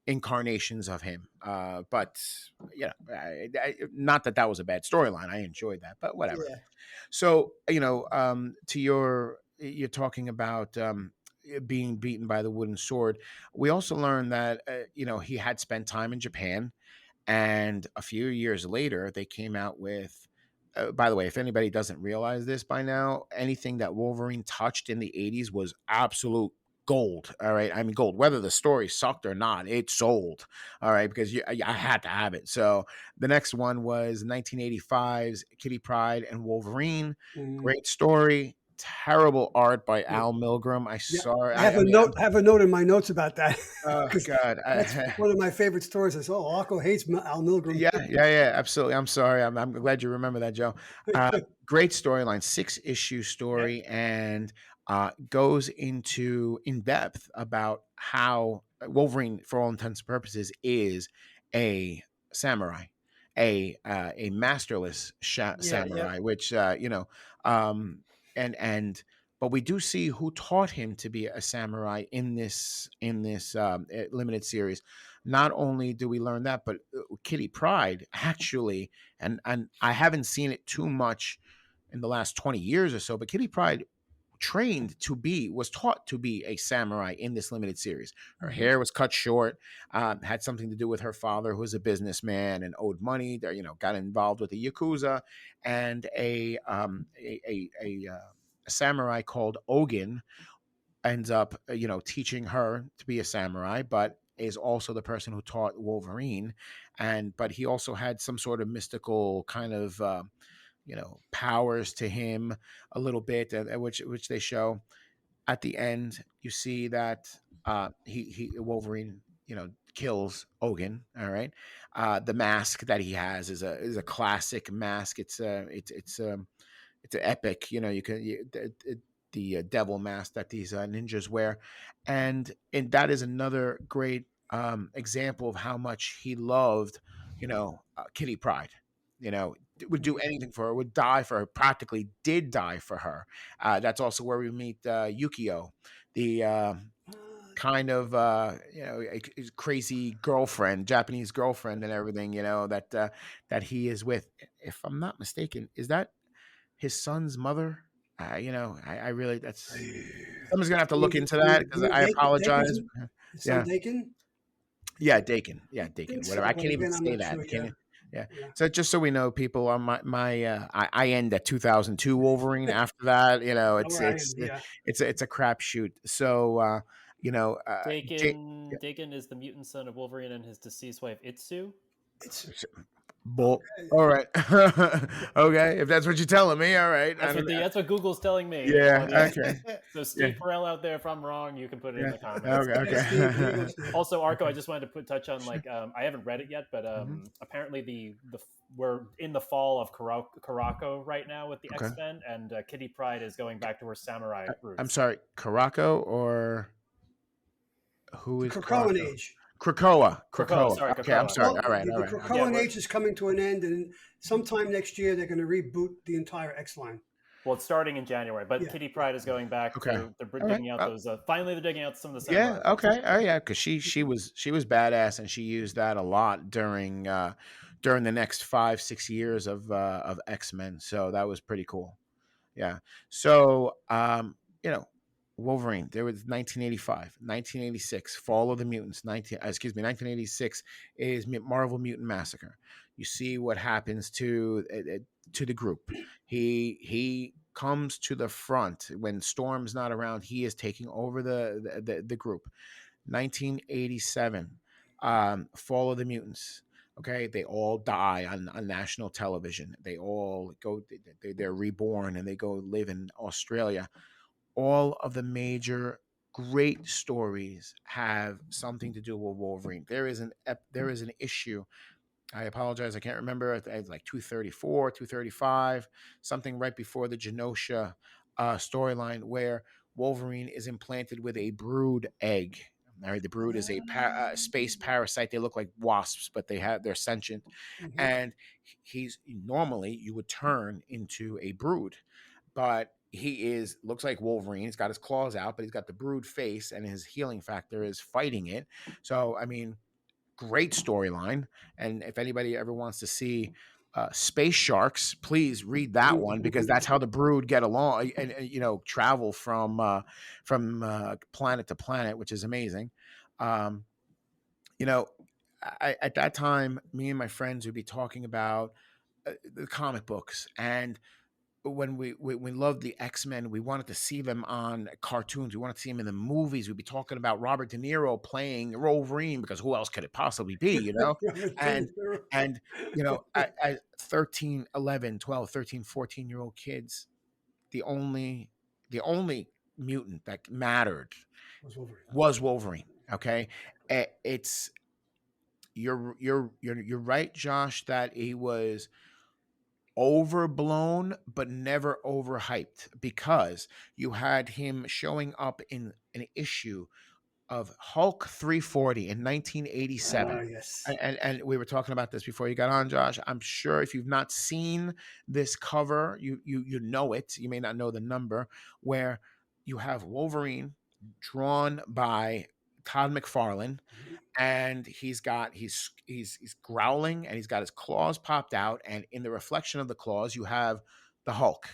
incarnations of him. But not that that was a bad storyline. I enjoyed that, but whatever. Yeah. So you're talking about being beaten by the wooden sword. We also learned that he had spent time in Japan, and a few years later they came out with. By the way, if anybody doesn't realize this by now, anything that Wolverine touched in the 80s was absolute gold. All right. I mean, gold, whether the story sucked or not, it sold. All right. Because I had to have it. So the next one was 1985's Kitty Pryde and Wolverine. Mm. Great story. Terrible art by Yeah. Al Milgrom. I Yeah. saw it. I have I a mean, note. I have a note in my notes about that oh, because God. that's one of my favorite stories. I saw Arco hates Al Milgrom. Yeah, absolutely. I'm sorry. I'm glad you remember that, Joe. Great storyline, 6-issue Yeah. story, and goes into in depth about how Wolverine, for all intents and purposes, is a samurai, a masterless Yeah. Yeah. samurai, which um, and but we do see who taught him to be a samurai in this limited series. Not only do we learn that, but Kitty Pryde actually, and I haven't seen it too much in the last 20 years or so, but Kitty Pryde was taught to be a samurai in this limited series. Her Mhm. hair was cut short, had something to do with her father, who was a businessman and owed money. There, got involved with the yakuza, and a samurai called Ogun ends up, teaching her to be a samurai, but is also the person who taught Wolverine. But he also had some sort of mystical kind of, powers to him a little bit, which they show at the end. You see that he Wolverine, kills Ogun. All right. The mask that he has is a classic mask. It's an epic. The devil mask that these ninjas wear, and that is another great example of how much he loved, Kitty Pryde. Would do anything for her, would die for her, practically did die for her. That's also where we meet Yukio, the kind of crazy girlfriend, Japanese girlfriend, and everything. That he is with. If I'm not mistaken, is that his son's mother? I really that's someone's gonna have to look into that because I apologize. Dakin? His son Yeah, Dakin? yeah, Dakin, I think whatever. so, I but can't even again, I'm say not that. sure. Can Yeah. you? Yeah. Yeah. So just so we know, people, on I end at 2002 Wolverine. After that, All it's right. it's Yeah. it's a crapshoot. So you know, Jake, Dakin is the mutant son of Wolverine and his deceased wife Itsu. It's Bull. Okay. All right. Okay. If that's what you're telling me, all right. I don't know. That's what Google's telling me. Yeah. Okay. So Yeah. Steve Perel out there, if I'm wrong, you can put it in Yeah. the comments. Okay. Hey, Steve. There you go, Okay. Steve. Also, Arco, I just wanted to touch on Sure. I haven't read it yet, but Mhm. apparently we're in the fall of Caraco right now with the Okay. X-Men, and Kitty Pryde is going back to her samurai I'm roots. sorry. Caraco or who The is Krakoan Caraco? age. Krakoa. Krakoa, Krakoa. sorry, Okay. I'm Krakoa. sorry. Well, All right. All the right. Yeah, Krakoan age is coming to an end, and sometime next year they're going to reboot the entire X line. well, it's starting in January, but Yeah. Kitty Pryde is going back Okay. to. They're All right. digging out those. Finally, they're digging out some of the Yeah. samurai roots. Okay. Oh yeah. Because she was badass, and she used that a lot during the next 5-6 years of X-Men. So that was pretty cool. Yeah. So you know, Wolverine. There was 1985, 1986, Fall of the Mutants. 1986 is Marvel Mutant Massacre. You see what happens to the group. He comes to the front when Storm's not around. He is taking over the group. 1987, Fall of the Mutants. Okay, they all die on national television. They all go. They're reborn and they go live in Australia. All of the major great stories have something to do with Wolverine. There is an issue. I apologize. I can't remember. It's like 234, 235, something right before the Genosha storyline where Wolverine is implanted with a brood egg. All right, the brood is a space parasite. They look like wasps, but they're sentient. Mhm. And he's normally you would turn into a brood, but he looks like Wolverine. He's got his claws out, but he's got the brood face, and his healing factor is fighting it. So I mean, great storyline. And if anybody ever wants to see Space Sharks, please read that one because that's how the Brood get along and travel from planet to planet, which is amazing. Um, you know, at that time, me and my friends would be talking about the comic books, and when we loved the X-Men, we wanted to see them on cartoons. We wanted to see them in the movies. We'd be talking about Robert De Niro playing Wolverine because who else could it possibly be, And at 13, 11, 12, 13, 14-year-old kids, the only mutant that mattered was Wolverine. Okay? It's you're right, Josh, that he was overblown but never overhyped because you had him showing up in an issue of Hulk 340 in 1987. Yes. And we were talking about this before you got on, Josh. I'm sure if you've not seen this cover, you know it. You may not know the number where you have Wolverine drawn by Todd McFarlane, and he's growling and he's got his claws popped out, and in the reflection of the claws you have the Hulk,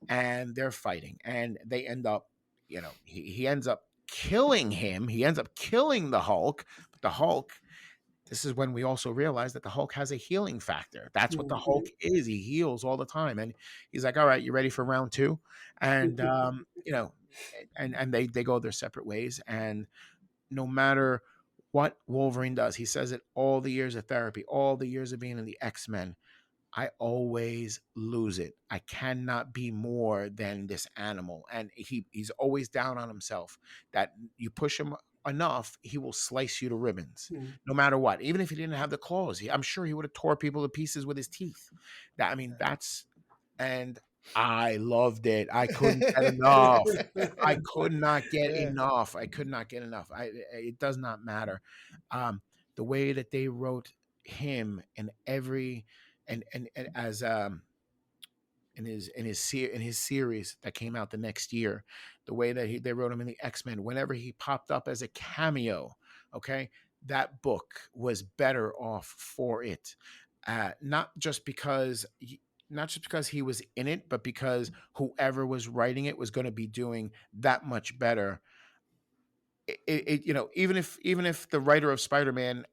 and they're fighting, and they end up, he ends up killing him. He ends up killing the Hulk, but the Hulk, this is when we also realize that the Hulk has a healing factor. That's what the Hulk is. He heals all the time, and he's like, all right, you ready for round two? And and they go their separate ways. And no matter what Wolverine does, he says it all the years of therapy, all the years of being in the X-Men, I always lose it. I cannot be more than this animal. And he's always down on himself, that you push him enough, he will slice you to ribbons, no matter what. Even if he didn't have the claws, I'm sure he would have tore people to pieces with his teeth. And I loved it. I couldn't get enough. I could not get enough. I could not get enough. It does not matter. The way that they wrote him in every and as in his series that came out the next year, the way that they wrote him in the X-Men, whenever he popped up as a cameo, okay, that book was better off for it. Not just because he was in it, but because whoever was writing it was going to be doing that much better. Even if the writer of Spider-Man,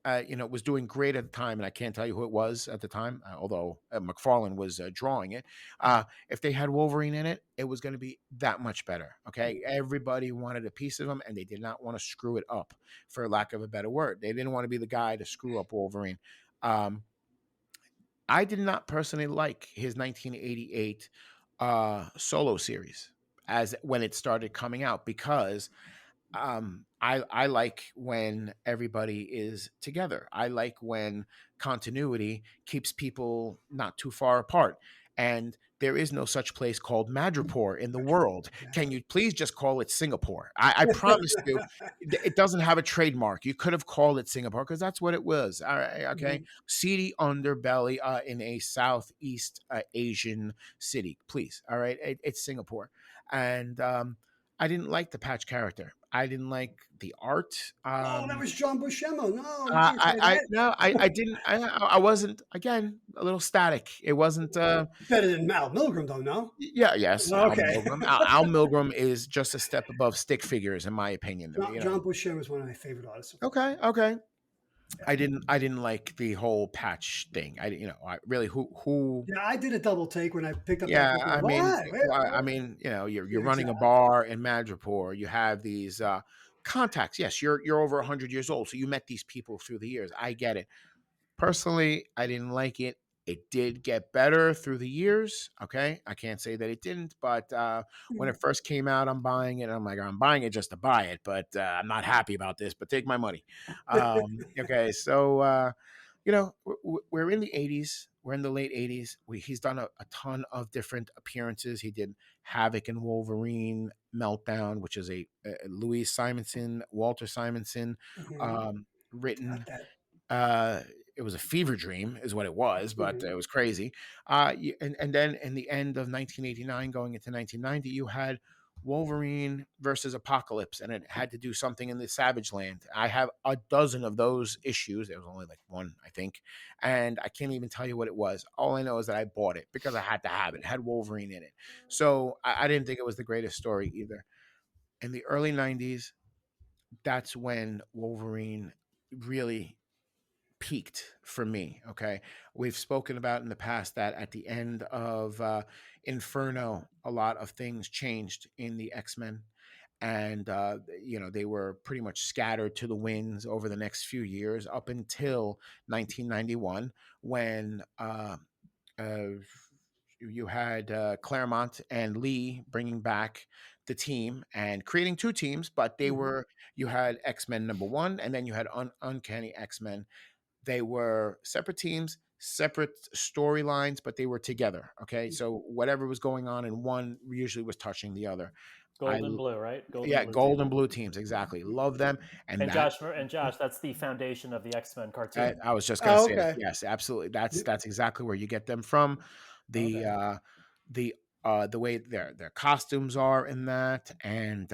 was doing great at the time, and I can't tell you who it was at the time, although McFarlane was drawing it. If they had Wolverine in it, it was going to be that much better. Okay, everybody wanted a piece of him, and they did not want to screw it up, for lack of a better word. They didn't want to be the guy to screw up Wolverine. I did not personally like his 1988 solo series as when it started coming out, because I like when everybody is together. I like when continuity keeps people not too far apart. And there is no such place called Madripoor in the world. Can Exactly. you please just call it Singapore? I promise you, it doesn't have a trademark. You could have called it Singapore because that's what it was. All right, okay. Mhm. Seedy underbelly in a Southeast Asian city, please. All right, it's Singapore, and I didn't like the Patch character. I didn't like the art. Oh, that was John Buscema. No, you can't say I that. no, I didn't. I wasn't, again, a little static. It wasn't. Better than Mal Milgram, though, no? Yeah, yes, Al Okay. Milgram. Al Milgram is just a step above stick figures, in my opinion. John Buscema was one of my favorite artists. Okay, okay. I didn't like the whole Patch thing. I really who. Yeah, I did a double take when I picked up that Yeah, book. I mean, What? Where- you're Yeah, running a exactly. bar in Madripoor. You have these contacts. Yes, you're over 100 years old, so you met these people through the years. I get it. Personally, I didn't like it. It did get better through the years. Okay, I can't say that it didn't, but when it first came out, I'm buying it. I'm like, I'm buying it just to buy it, but I'm not happy about this. But take my money. Okay, so we're in the 80s. We're in the late 80s. He's done a ton of different appearances. He did Havoc and Wolverine, Meltdown, which is a Louise Simonson, Walter Simonson, Mhm. written. Got that. Uh, it was a fever dream, is what it was, but Mhm. it was crazy. And then in the end of 1989, going into 1990, you had Wolverine versus Apocalypse, and it had to do something in the Savage Land. I have a dozen of those issues. There was only like one, I think, and I can't even tell you what it was. All I know is that I bought it because I had to have it. It had Wolverine in it, so I didn't think it was the greatest story either. In the early 90s, that's when Wolverine really peaked for me. Okay. We've spoken about in the past that at the end of Inferno, a lot of things changed in the X-Men. And, they were pretty much scattered to the winds over the next few years up until 1991, when uh, you had Claremont and Lee bringing back the team and creating two teams, but Mhm. you had X-Men #1, and then you had Uncanny X-Men. They were separate teams, separate storylines, but they were together. Okay, so whatever was going on in one usually was touching the other. I Gold and blue, right? Gold and Yeah, blue team. gold and blue teams, exactly. Love them, and And that Josh, that's the foundation of the X-Men I, cartoon. I was just gonna Oh, say that. okay. Yes, absolutely. That's Yep. that's exactly where you get them from. The Okay. the the way their costumes are in that, and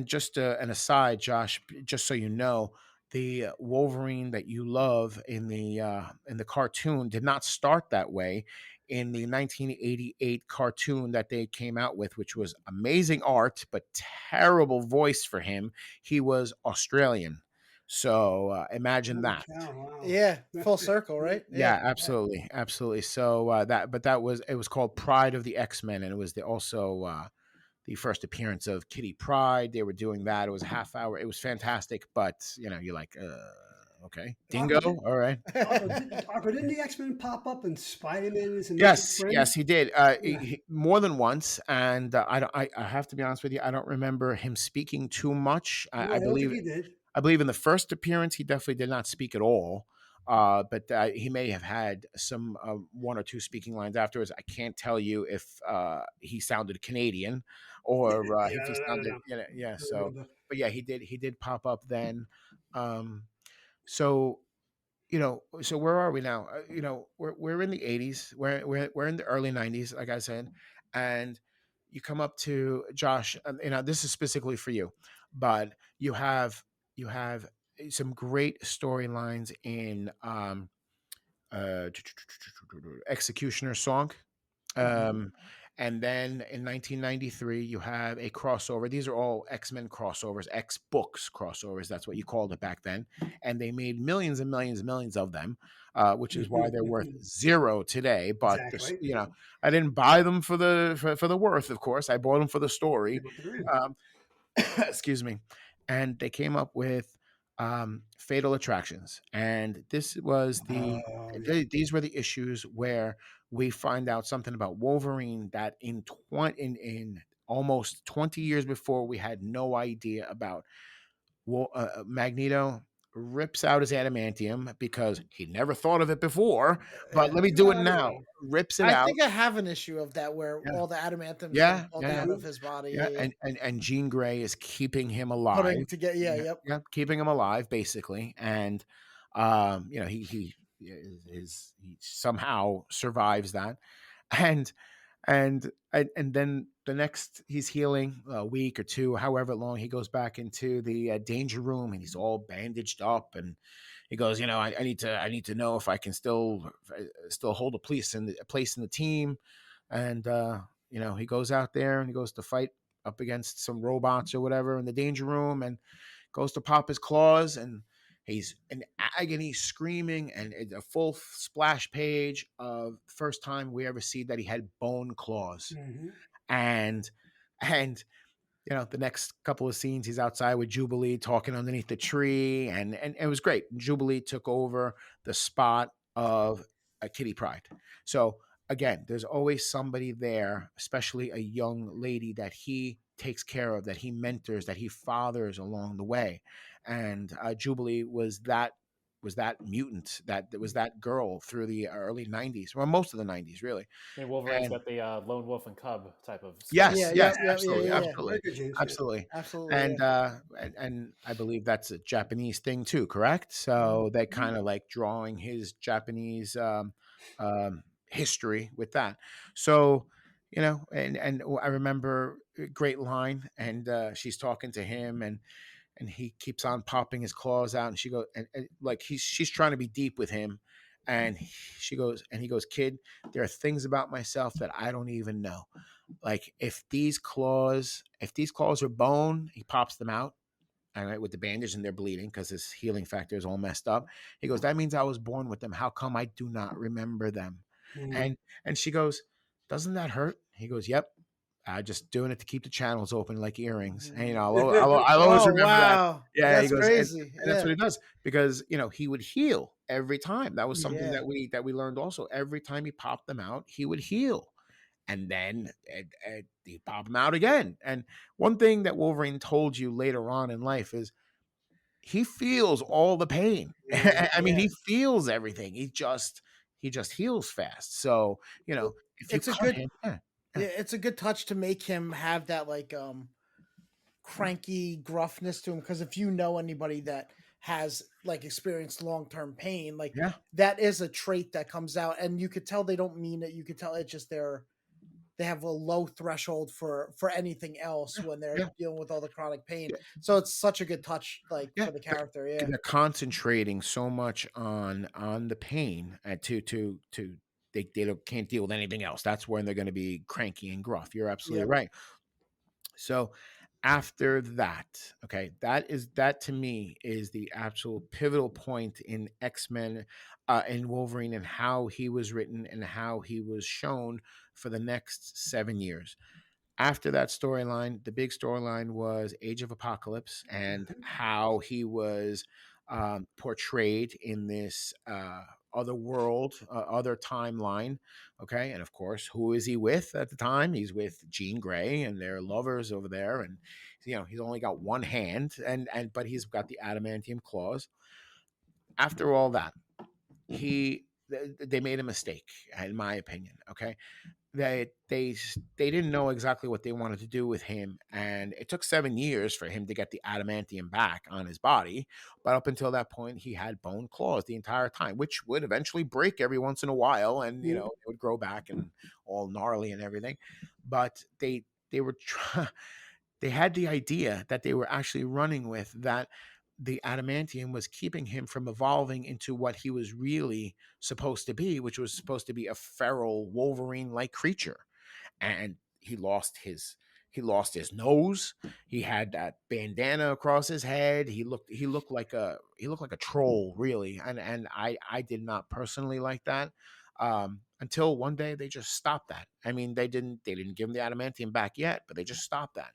just an aside, Josh, just so you know, the Wolverine that you love in the cartoon did not start that way. In the 1988 cartoon that they came out with, which was amazing art but terrible voice for him, he was Australian. So imagine Holy that. cow! Wow. Yeah, full circle, right? Yeah. Yeah, absolutely, absolutely. So that was it was called Pride of the X-Men, and it was also the first appearance of Kitty Pryde. They were doing that. It was a half hour. It was fantastic, but you're like, okay, Dingo, Arco, did, all right. Arco, didn't the X Men pop up and Spider Man is a nifty Yes, friend? yes, he did. Yeah. More than once, and I don't. I have to be honest with you. I don't remember him speaking too much. No, I I don't believe think he did. I believe in the first appearance, he definitely did not speak at all. But he may have had some one or two speaking lines afterwards. I can't tell you if he sounded Canadian or Yeah, if he no, no, sounded, no. yeah. I don't So, remember. but yeah, he did pop up then. Um, so so where are we now? We're in the 80s. We're in the early 90s, like I said, and you come up to Josh. This is specifically for you, but you have some great storylines in uh, Executioner Song. Mhm. Um, and then in 1993, you have a crossover. These are all X-Men crossovers, X-Books crossovers. That's what you called it back then. And they made millions and millions and millions of them, which is why they're worth zero today. But Exactly. I didn't buy them for the worth, of course. I bought them for the They story. both agree. Um, excuse me. And they came up with Fatal Attractions, and this was Oh, yeah. these were the issues where we find out something about Wolverine that in almost 20 years before we had no idea about. Magneto rips out his adamantium because he never thought of it before, but let me do it now. Right. Rips it I out. think I have an issue of that where Yeah, all the adamantium's getting yeah, pulled yeah, yeah. out of Mhm. his body. Yeah, Yeah, yeah. and Jean Grey is keeping him alive. Putting together. Yeah, Yeah, yep. yeah, keeping him alive basically, and he somehow survives that, and and then the next he's healing a week or two, however long, he goes back into the danger room and he's all bandaged up, and he goes, I need to know if I can still hold a place in the team, and he goes out there and he goes to fight up against some robots or whatever in the danger room, and goes to pop his claws, and he's in agony screaming, and it's a full splash page of first time we ever see that he had bone claws. Mhm. And and the next couple of scenes, he's outside with Jubilee talking underneath the tree, and it was great. Jubilee took over the spot of Kitty Pryde. So again, there's always somebody there, especially a young lady that he takes care of, that he mentors, that he fathers along the way. And Jubilee was that mutant, that was that girl through the early 90s, well, most of the 90s really. I mean, Wolverine's And got the lone wolf and cub type of story. yes, Yeah, yes, yep, yep, yeah, absolutely, yeah, yeah. Very absolutely, good, James. Yeah. absolutely. Absolutely. And Yeah. and I believe that's a Japanese thing too, correct? So they kind of like drawing his Japanese history with that. So and I remember a great line, and she's talking to him, and he keeps on popping his claws out, and she goes, and like she's trying to be deep with him, and he goes, kid, there are things about myself that I don't even know. Like if these claws are bone, he pops them out, all right, with the bandage, and they're bleeding because his healing factor is all messed up. He goes, that means I was born with them. How come I do not remember them? Mhm. And she goes, doesn't that hurt? He goes, yep. Just doing it to keep the channels open like earrings, and I'll always Oh remember that. wow, Yeah, he that's goes, and crazy. that's Yeah, what he does, because he would heal every time. That was something yeah. that we learned also. Every time he popped them out, he would heal, and then he pop them out again. And one thing that Wolverine told you later on in life is he feels all the pain. Yeah. I mean, Yeah. he feels everything. He just heals fast. So Well, if you it's a cut good him, yeah, yeah, yeah, it's a good touch to make him have that like cranky gruffness to him, because if you know anybody that has like experienced long-term pain, like yeah, that is a trait that comes out, and you could tell they don't mean it. You could tell it's just they have a low threshold for anything else when they're yeah, dealing with all the chronic pain. yeah, So it's such a good touch like yeah. for the character. Yeah. They're concentrating so much on the pain, to they can't deal with anything else. That's when they're going to be cranky and gruff. You're absolutely Yep. right. So after that, okay, that to me is the actual pivotal point in X-Men, in Wolverine, and how he was written and how he was shown for the next 7 years. After that storyline, the big storyline was Age of Apocalypse, and Mhm. how he was portrayed in this other world, other timeline. Okay, and of course, who is he with at the time? He's with Jean Grey, and they're lovers over there, and he's only got one hand, and but he's got the adamantium claws. After all that, they made a mistake, in my opinion. Okay, they didn't know exactly what they wanted to do with him, and it took 7 years for him to get the adamantium back on his body. But up until that point, he had bone claws the entire time, which would eventually break every once in a while, and Mhm. it would grow back and all gnarly and everything. But they were they had the idea that they were actually running with, that the adamantium was keeping him from evolving into what he was really supposed to be, which was supposed to be a feral Wolverine like creature. And he lost his nose. He had that bandana across his head. He looked like a troll, really. And I did not personally like that, until one day they just stopped that. I mean, they didn't give him the adamantium back yet, but they just stopped that.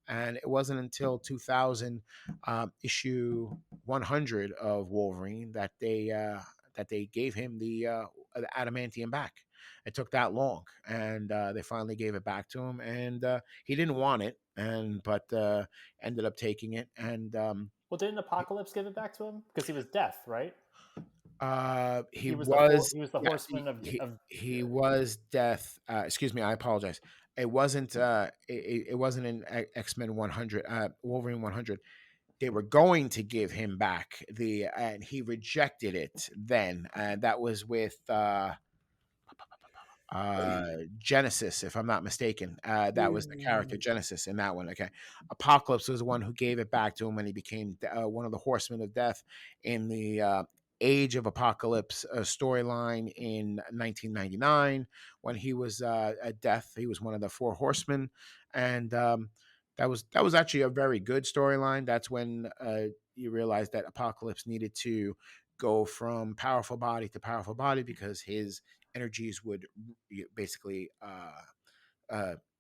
And it wasn't until 2000, issue 100 of Wolverine, that they gave him the adamantium back. It took that long, and they finally gave it back to him, and he didn't want it, but ended up taking it. And Well, didn't Apocalypse give it back to him because he was Death, right? he He was was the yeah, horseman of he was Death. Excuse me, I apologize. It wasn't it wasn't in X-Men 100, Wolverine 100. They were going to give him back and he rejected it then. And that was with Genesis, if I'm not mistaken. That was the character Genesis in that one. Okay, Apocalypse was the one who gave it back to him when he became one of the Horsemen of Death in the Age of Apocalypse storyline in 1999, when he was at Death. He was one of the four Horsemen, and that was actually a very good storyline. That's when you realize that Apocalypse needed to go from powerful body to powerful body, because his energies would basically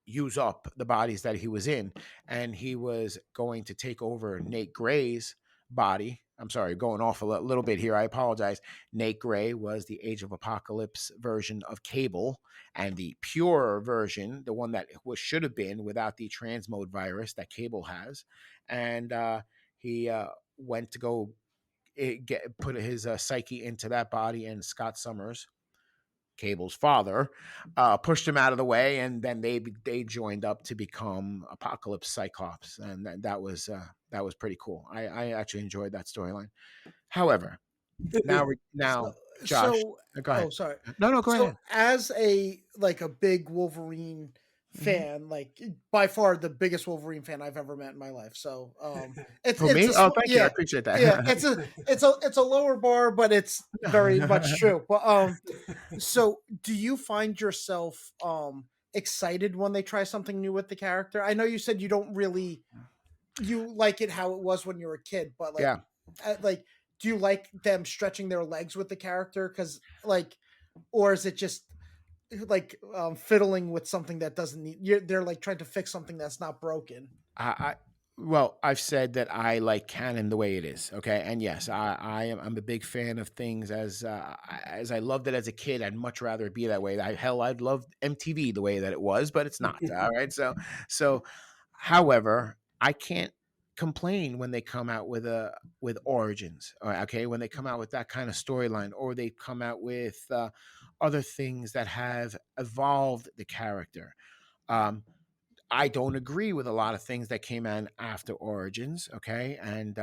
use up the bodies that he was in, and he was going to take over Nate Gray's body. I'm sorry, going off a little bit here. I apologize. Nate Gray was the Age of Apocalypse version of Cable, and the pure version, the one that should have been without the transmode virus that Cable has. And he went to go put his psyche into that body, and Scott Summers, Cable's father, pushed him out of the way, and then they joined up to become Apocalypse Cyclops, and that was pretty cool. I actually enjoyed that storyline. However, now Josh, So, go ahead. oh, sorry. No, go So, ahead. as a big Wolverine fan, like by far the biggest Wolverine fan I've ever met in my life. So, it's For me, a thank you, I appreciate that. yeah, it's a lower bar, but it's very much true. But so do you find yourself excited when they try something new with the character? I know you said you don't really you like it how it was when you were a kid, but Yeah. like do you like them stretching their legs with the character? Because or is it just fiddling with something that doesn't need? They're like trying to fix something that's not broken. Well, I've said that I like canon the way it is. Okay, and yes, I'm a big fan of things as I loved it as a kid. I'd much rather it be that way. I'd love MTV the way that it was, but it's not. All right, so, however, I can't complain when they come out with Origins. Okay, when they come out with that kind of storyline, or they come out with other things that have evolved the character. I don't agree with a lot of things that came in after Origins. Okay, and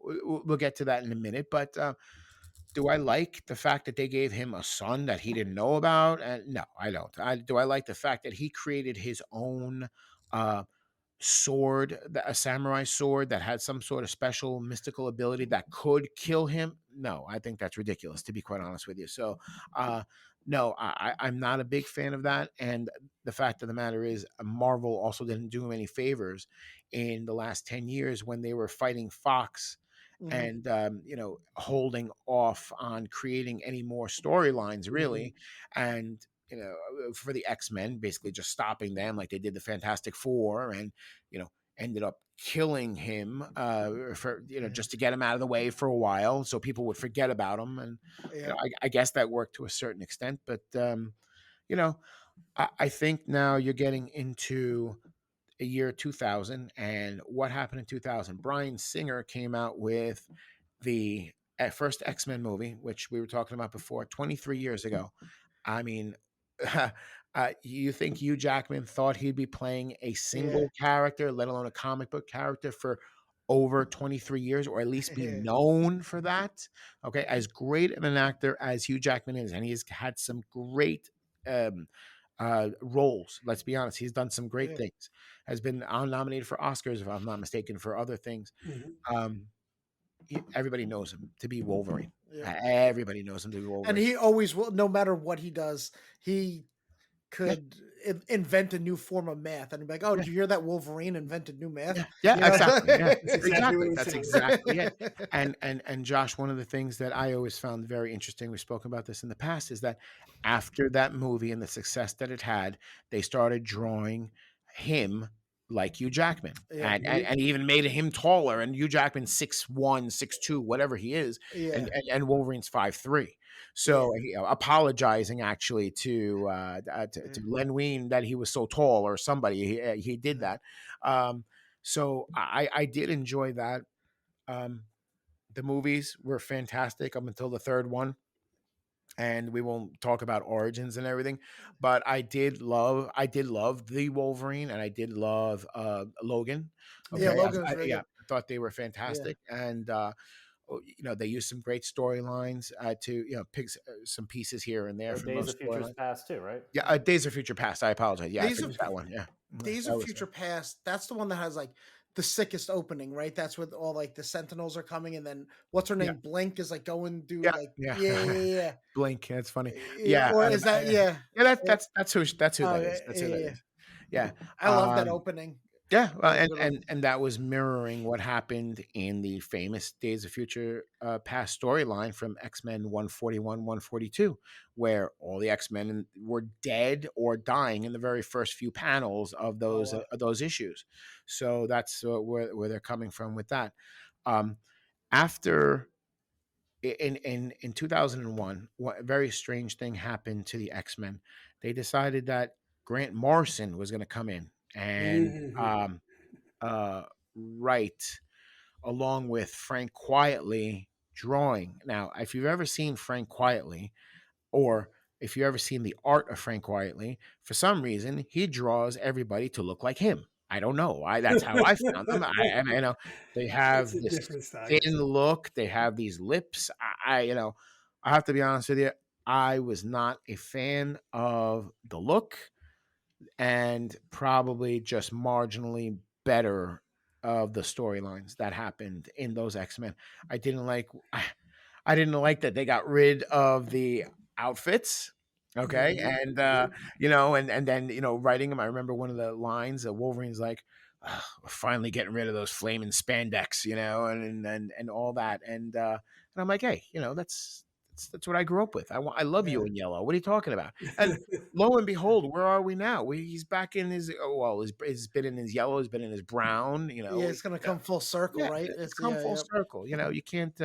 we'll get to that in a minute. But do I like the fact that they gave him a son that he didn't know about? And no, I don't. Do I like the fact that he created his own sword, a samurai sword that had some sort of special mystical ability that could kill him? No, I think that's ridiculous, to be quite honest with you. So, no, I'm not a big fan of that. And the fact of the matter is, Marvel also didn't do him any favors in the last 10 years when they were fighting Fox and holding off on creating any more storylines, really. And for the X-Men, basically just stopping them like they did the Fantastic Four, and ended up killing him for just to get him out of the way for a while, so people would forget about him. And I guess that worked to a certain extent, but I think now you're getting into a year 2000, and what happened in 2000. Bryan Singer came out with the first X-Men movie, which we were talking about before, 23 years ago. I mean, you think Hugh Jackman thought he'd be playing a single character, let alone a comic book character, for over 23 years, or at least be known for that? Okay, as great of an actor as Hugh Jackman is, and he's had some great roles. Let's be honest, he's done some great things. Has been nominated for Oscars, if I'm not mistaken, for other things. Everybody knows him to be Wolverine. Everybody knows him to be Wolverine, and he always will. No matter what he does, he could invent a new form of math and be like, "Oh, did you hear that Wolverine invented new math?" Exactly. Yeah, that's exactly it. And Josh, one of the things that I always found very interesting, we've spoken about this in the past, is that after that movie and the success that it had, they started drawing him like Hugh Jackman, Yeah. and even made him taller. And Hugh Jackman 6'1", 6'2", whatever he is, Yeah. and Wolverine's 5'3". So apologizing actually to Len Wein that he was so tall, or somebody he did that. So I did enjoy that. The movies were fantastic up until the third one. And we won't talk about origins and everything, but I did love the Wolverine, and I did love Logan. Okay, Yeah, Logan was really yeah, good. I thought they were fantastic, and they used some great storylines to pick some pieces here and there from Days those of Futures storylines. Past too, right? Yeah, Days of Future Past. I apologize. Yeah, Days I forget of- that one. Yeah, Days That of was- Future Past, that's the one that has like the sickest opening, right? That's with all like the Sentinels are coming, and then what's her name? Blink is like going to Yeah, like yeah. Blink. That's funny. Yeah, Yeah, or is that yeah. That's who that is. That's who that yeah. is. Yeah, I love that opening. Yeah, That was good. and that was mirroring what happened in the famous Days of Future Past storyline from X-Men 141, 142, where all the X-Men were dead or dying in the very first few panels of those issues. So that's where they're coming from with that. After in 2001, a very strange thing happened to the X-Men. They decided that Grant Morrison was going to come in and write along with Frank Quietly drawing. Now, if you've ever seen Frank Quietly, or if you've ever seen the art of Frank Quietly, for some reason he draws everybody to look like him. I don't know. That's how I found them. I know they have It's a this different style. thin look. They have these lips. I have to be honest with you. I was not a fan of the look, and probably just marginally better of the storylines that happened in those X-Men. I didn't like that they got rid of the outfits. Okay. And and then writing them, I remember one of the lines that Wolverine's like, "Ugh, we're finally getting rid of those flaming spandex, and all that. And I'm like, hey, that's what I grew up with. I love you in yellow. What are you talking about? And lo and behold, where are we now? He's back in his he's been in his yellow, he's been in his brown. Yeah, it's gonna come full circle, right? It's come full circle. You can't.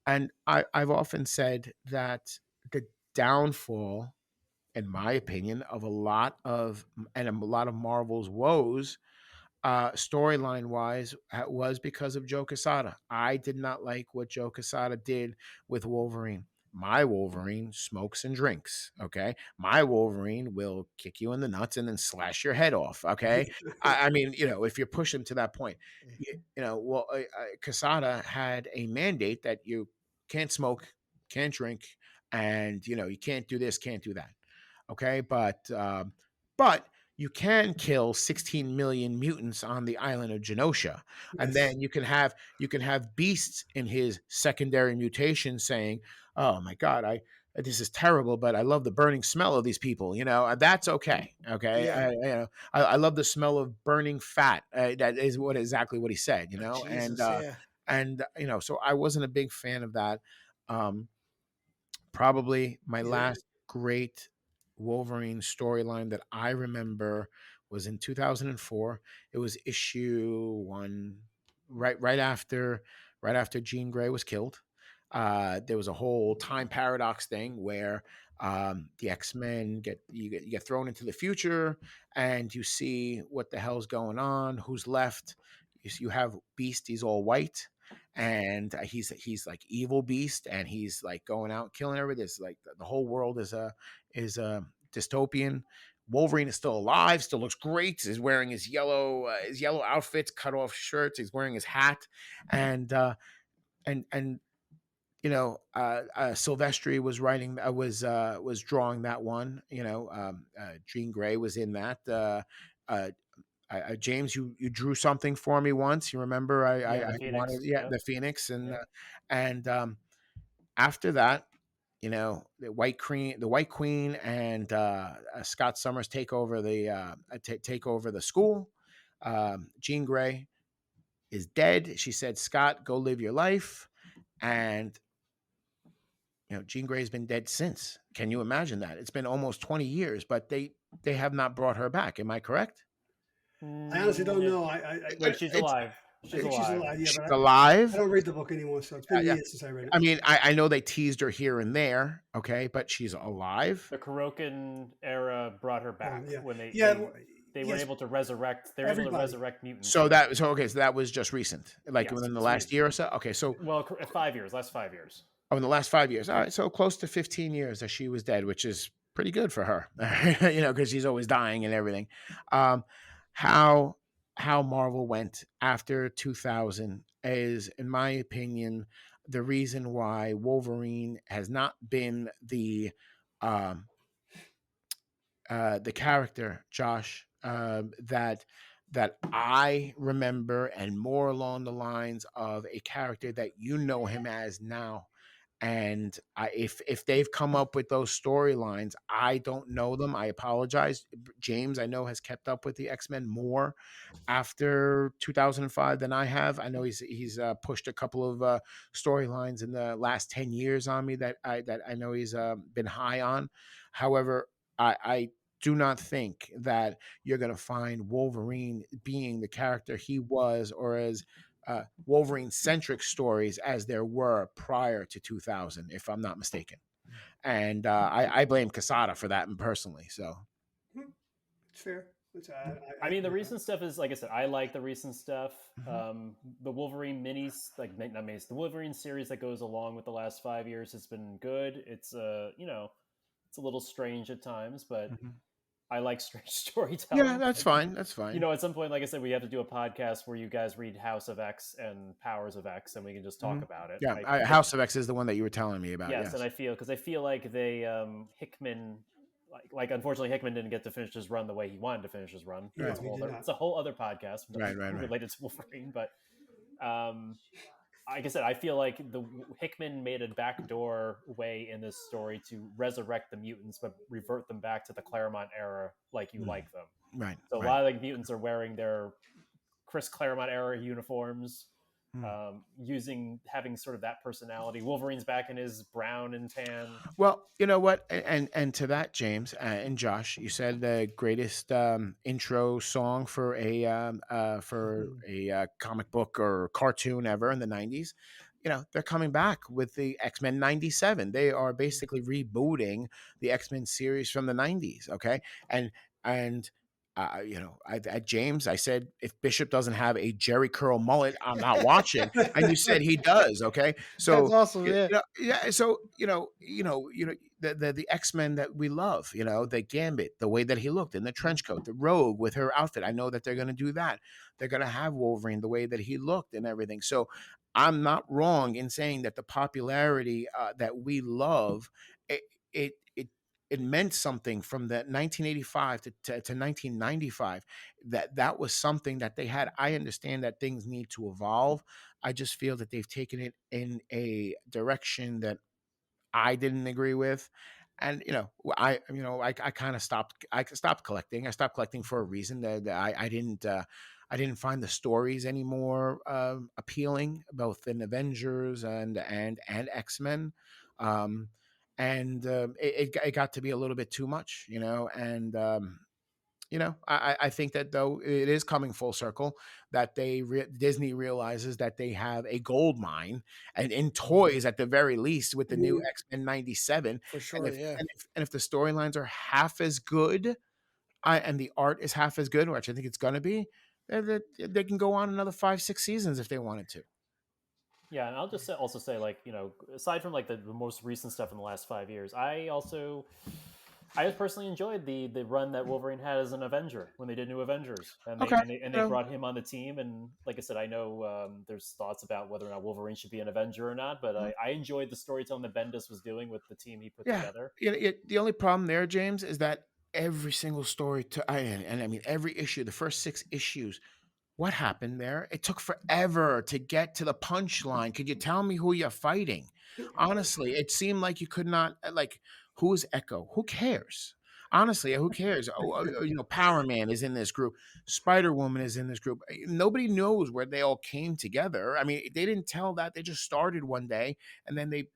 And I've often said that the downfall, in my opinion, of a lot of Marvel's woes, storyline wise, was because of Joe Quesada. I did not like what Joe Quesada did with Wolverine. My Wolverine smokes and drinks. Okay, my Wolverine will kick you in the nuts and then slash your head off. Okay, I mean, if you push him to that point, Quesada had a mandate that you can't smoke, can't drink, and you can't do this, can't do that. Okay, but you can kill 16 million mutants on the island of Genosha, and then you can have beasts in his secondary mutation saying, "Oh my God, this is terrible, but I love the burning smell of these people." And that's okay. Okay, Yeah. I love the smell of burning fat. That is exactly what he said. Jesus, and so I wasn't a big fan of that. Probably my last great Wolverine storyline that I remember was in 2004. It was issue 1, right after Jean Grey was killed. There was a whole time paradox thing where the X-Men you get thrown into the future, and you see what the hell's going on, who's left. You have Beast, he's all white, and he's like evil Beast, and he's like going out killing everybody. This like the whole world is a dystopian. Wolverine is still alive, still looks great. He's wearing his yellow outfits, cut off shirts. He's wearing his hat, and Silvestri was writing, was drawing that one. Jean Grey was in that. James, you drew something for me once. You remember? I wanted, the Phoenix, and after that, the White Queen and Scott Summers take over the school. Jean Grey is dead. She said, "Scott, go live your life," and Jean Grey's been dead since. Can you imagine that? It's been almost 20 years, but they have not brought her back. Am I correct? I honestly don't know. Wait, she's alive. I She's think she's alive. alive. Yeah, She's but I alive. don't read the book anymore, so it's been Yeah. years since I read it. I mean, I know they teased her here and there, okay, but she's alive. The Kurokan era brought her back yeah. when they Yeah, they were yes. able to resurrect. They were able to Everybody. resurrect mutants. So that was just recent, like Yes, within the it's last recent. year or so. Okay, so Well, 5 years, last 5 years. oh, in the last 5 years. All right, so close to 15 years that she was dead, which is pretty good for her, because she's always dying and everything. How Marvel went after 2000 is, in my opinion, the reason why Wolverine has not been um, the character, Josh, that I remember, and more along the lines of a character that you know him as now. And if they've come up with those storylines, I don't know them. I apologize. James, I know, has kept up with the X-Men more after 2005 than I have. I know he's pushed a couple of storylines in the last 10 years on me that I know he's been high on. However, I do not think that you're going to find Wolverine being the character he was, or as Wolverine centric stories as there were prior to 2000, if I'm not mistaken. And I blame Casada for that personally. So It's fair. I mean, the recent stuff is, like I said, I like the recent stuff. The Wolverine minis, like not minis, the Wolverine series that goes along with the last 5 years has been good. It's it's a little strange at times, but I like strange storytelling. Yeah, that's fine. That's fine. At some point, like I said, we have to do a podcast where you guys read House of X and Powers of X, and we can just talk about it. Yeah, House of X is the one that you were telling me about. Yes, and I feel like they Hickman, like unfortunately Hickman didn't get to finish his run the way he wanted to finish his run. Right, It's a whole other podcast, right. related to Wolverine. But like I said, I feel like the Hickman made a backdoor way in this story to resurrect the mutants, but revert them back to the Claremont era, like you like them. Right. So a lot of the mutants are wearing their Chris Claremont era uniforms, having sort of that personality. Wolverine's back in his brown and tan. Well, you know what, and to that, James and Josh, you said the greatest intro song for a comic book or cartoon ever in the 90s. They're coming back with the X-Men 97. They are basically rebooting the X-Men series from the 90s. Okay. And James, I said, if Bishop doesn't have a Jerry curl mullet, I'm not watching. And you said he does. Okay. So that's awesome. Yeah. So, the X-Men that we love, the Gambit, the way that he looked in the trench coat, the Rogue with her outfit. I know that they're going to do that. They're going to have Wolverine the way that he looked and everything. So I'm not wrong in saying that the popularity that we love, it meant something from the 1985 to 1995. That was something that they had. I understand that things need to evolve. I just feel that they've taken it in a direction that I didn't agree with. And I kind of stopped. I stopped collecting. I stopped collecting for a reason that I didn't find the stories anymore appealing, both in Avengers and X-Men. It got to be a little bit too much, and I think that, though, it is coming full circle, that Disney realizes that they have a gold mine, and in toys at the very least, with the new X-Men 97. For sure, and if the storylines are half as good, and the art is half as good, which I think it's going to be, they can go on another 5-6 seasons if they wanted to. Yeah, and I'll just also say, like, aside from like the most recent stuff in the last 5 years, I personally enjoyed the run that Wolverine had as an Avenger when they did New Avengers, and they brought him on the team. And like I said, I know there's thoughts about whether or not Wolverine should be an Avenger or not, but I enjoyed the storytelling that Bendis was doing with the team he put together. The only problem there, James, is that every single story and I mean every issue, the first 6 issues. What happened there? It took forever to get to the punchline. Could you tell me who you're fighting? Honestly, it seemed like you could not, who is Echo? Who cares? Honestly, who cares? Power Man is in this group. Spider-Woman is in this group. Nobody knows where they all came together. I mean, they didn't tell that. They just started one day, and then they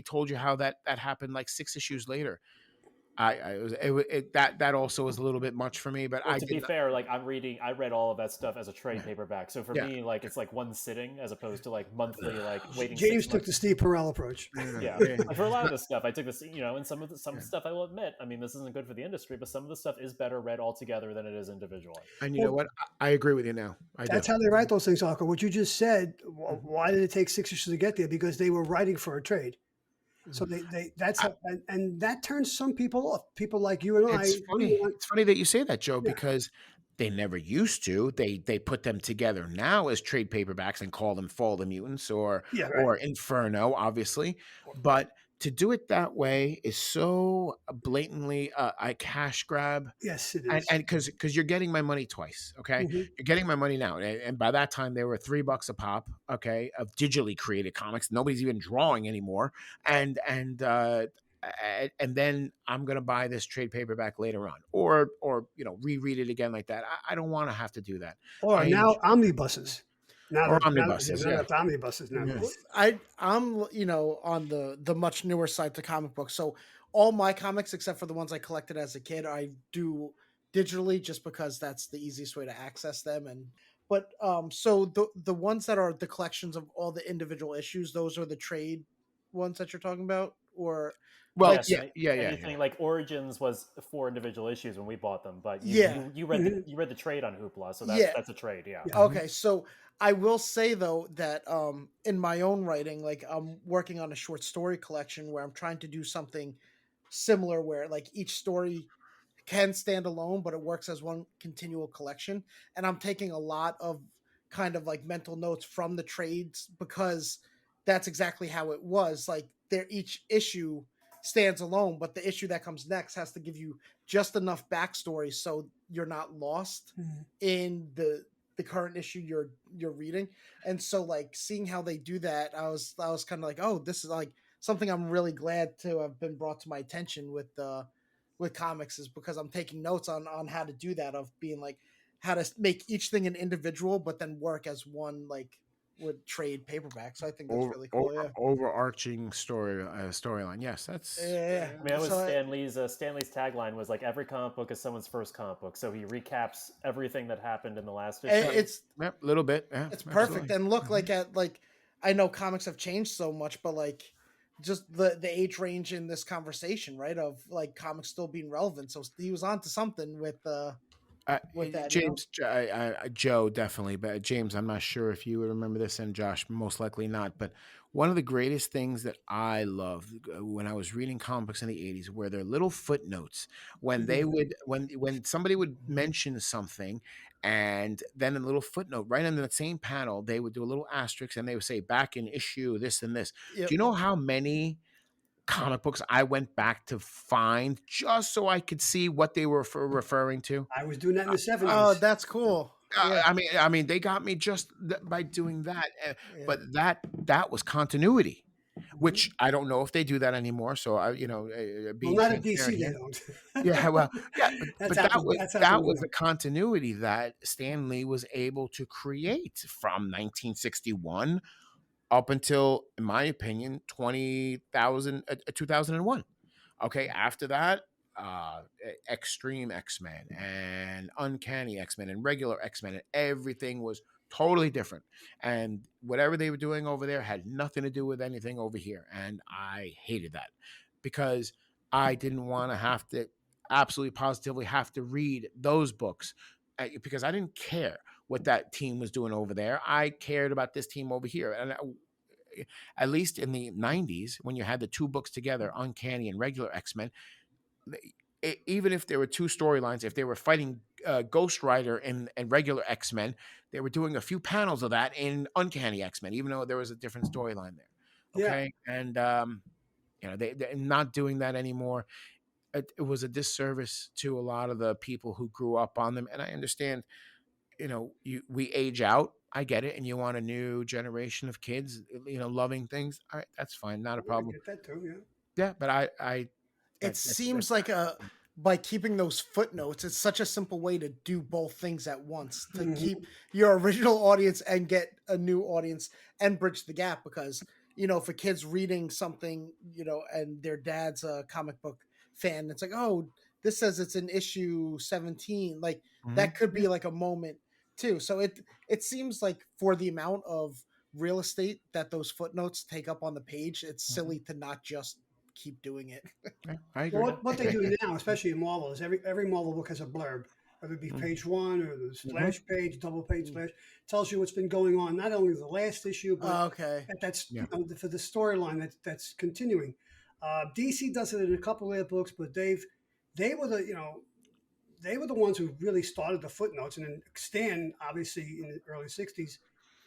told you how that happened like 6 issues later. That also was a little bit much for me, but Well, I to be did not. fair, like I read all of that stuff as a trade paperback. So for Yeah, me, like it's like one sitting as opposed to like monthly, like waiting James 6 took months. the Steve Perel approach. Yeah, like for a lot of this stuff, I took this, and some of some stuff I will admit, I mean, this isn't good for the industry, but some of the stuff is better read all together than it is individually. and you know Well, what? I agree with you now. I do. that's how they write those things, Arco. What you just said. Mhm. Why did it take 6 issues to get there? Because they were writing for a trade. So Mhm. they that's I- how, and that turns some people off. People like you and I. It's We funny. want, It's funny that you say that, Joe, yeah, because they never used to. They put them together now as trade paperbacks and call them Fall of the Mutants yeah, right. or Inferno, obviously. But to do it that way is so blatantly a cash grab. Yes, it And is. because you're getting my money twice, okay? Mhm. You're getting my money now, and by that time they were $3 a pop, okay, of digitally created comics. Nobody's even drawing anymore, and then I'm gonna buy this trade paperback later on, or reread it again like that. I don't want to have to do that. Or I now omnibuses. or Yeah, omnibuses, now yeah. that's omnibuses now. Yeah. I'm on the much newer side to comic books. So all my comics, except for the ones I collected as a kid, I do digitally just because that's the easiest way to access them. So the ones that are the collections of all the individual issues, those are the trade ones that you're talking about, or Well, like Yes, yeah. anything like Origins was 4 individual issues when we bought them, but yeah. you read Mhm. the trade on Hoopla, so Yeah. that's a trade, yeah. Yeah. Okay, so I will say though that in my own writing, like I'm working on a short story collection where I'm trying to do something similar where like each story can stand alone, but it works as one continual collection. And I'm taking a lot of kind of like mental notes from the trades because that's exactly how it was. Like each issue stands alone, but the issue that comes next has to give you just enough backstory so you're not lost Mhm. in the current issue you're reading. And so like seeing how they do that, I was kind of like, oh, this is like something I'm really glad to have been brought to my attention with comics, is because I'm taking notes on how to do that, of being like how to make each thing an individual but then work as one, like with trade paperback. So I think that's really cool. Yeah. Overarching storyline. Yes, that's Yeah. I mean, that was So Stanley's tagline was like every comic book is someone's first comic book, so he recaps everything that happened in the last issue. it's a little bit. Yeah, it's perfect. absolutely. And look, like at like I know comics have changed so much, but like just the age range in this conversation, right? Of like comics still being relevant. So he was on to something with that, James, Joe, definitely, but James, I'm not sure if you would remember this, and Josh, most likely not. But one of the greatest things that I loved when I was reading comic books in the '80s were their little footnotes when they would when somebody would mention something, and then a little footnote right under that same panel, they would do a little asterisk, and they would say back in issue this and this. Yep. Do you know how many comic books I went back to find just so I could see what they were referring to? I was doing that in the Oh, 70s. that's cool. Yeah. I mean, they got me just by doing that. Yeah. But that was continuity, Mhm. which I don't know if they do that anymore. So Well, being not at transparent DC, they here. don't. Yeah, well, yeah, That's but that happened. was That's that happened. was the continuity that Stan Lee was able to create from 1961 up until, in my opinion, 2001. Okay, after that, Extreme X-Men and Uncanny X-Men and regular X-Men, and everything was totally different. And whatever they were doing over there had nothing to do with anything over here. And I hated that because I didn't want to have to absolutely positively have to read those books because I didn't care what that team was doing over there. I cared about this team over here. And at least in the 90s, when you had the two books together, Uncanny and regular X-Men, even if there were two storylines, if they were fighting Ghost Rider and regular X-Men, they were doing a few panels of that in Uncanny X-Men, even though there was a different storyline there. Yeah. Okay. And, they're not doing that anymore. It was a disservice to a lot of the people who grew up on them. And I understand, we age out. I get it. And you want a new generation of kids, loving things. All right. That's fine. Not a I problem. get that too. Yeah. Yeah. But It seems like by keeping those footnotes, it's such a simple way to do both things at once, to Mhm. keep your original audience and get a new audience and bridge the gap. Because if a kid's reading something, and their dad's a comic book fan. It's like, oh, this says it's in issue 17. Like that Mhm. could be like a moment too. So it seems like for the amount of real estate that those footnotes take up on the page, it's silly to not just keep doing it. Yeah, I Well, agree. what they do now, especially in Marvel, is every Marvel book has a blurb, whether it be Mhm. page one or the Mhm. splash page, double page Mm. splash, tells you what's been going on, not only the last issue, but Okay. that's Yeah. for the storyline that's continuing. DC does it in a couple of their books, but they were the they were the ones who really started the footnotes, and then Stan, obviously in the early '60s,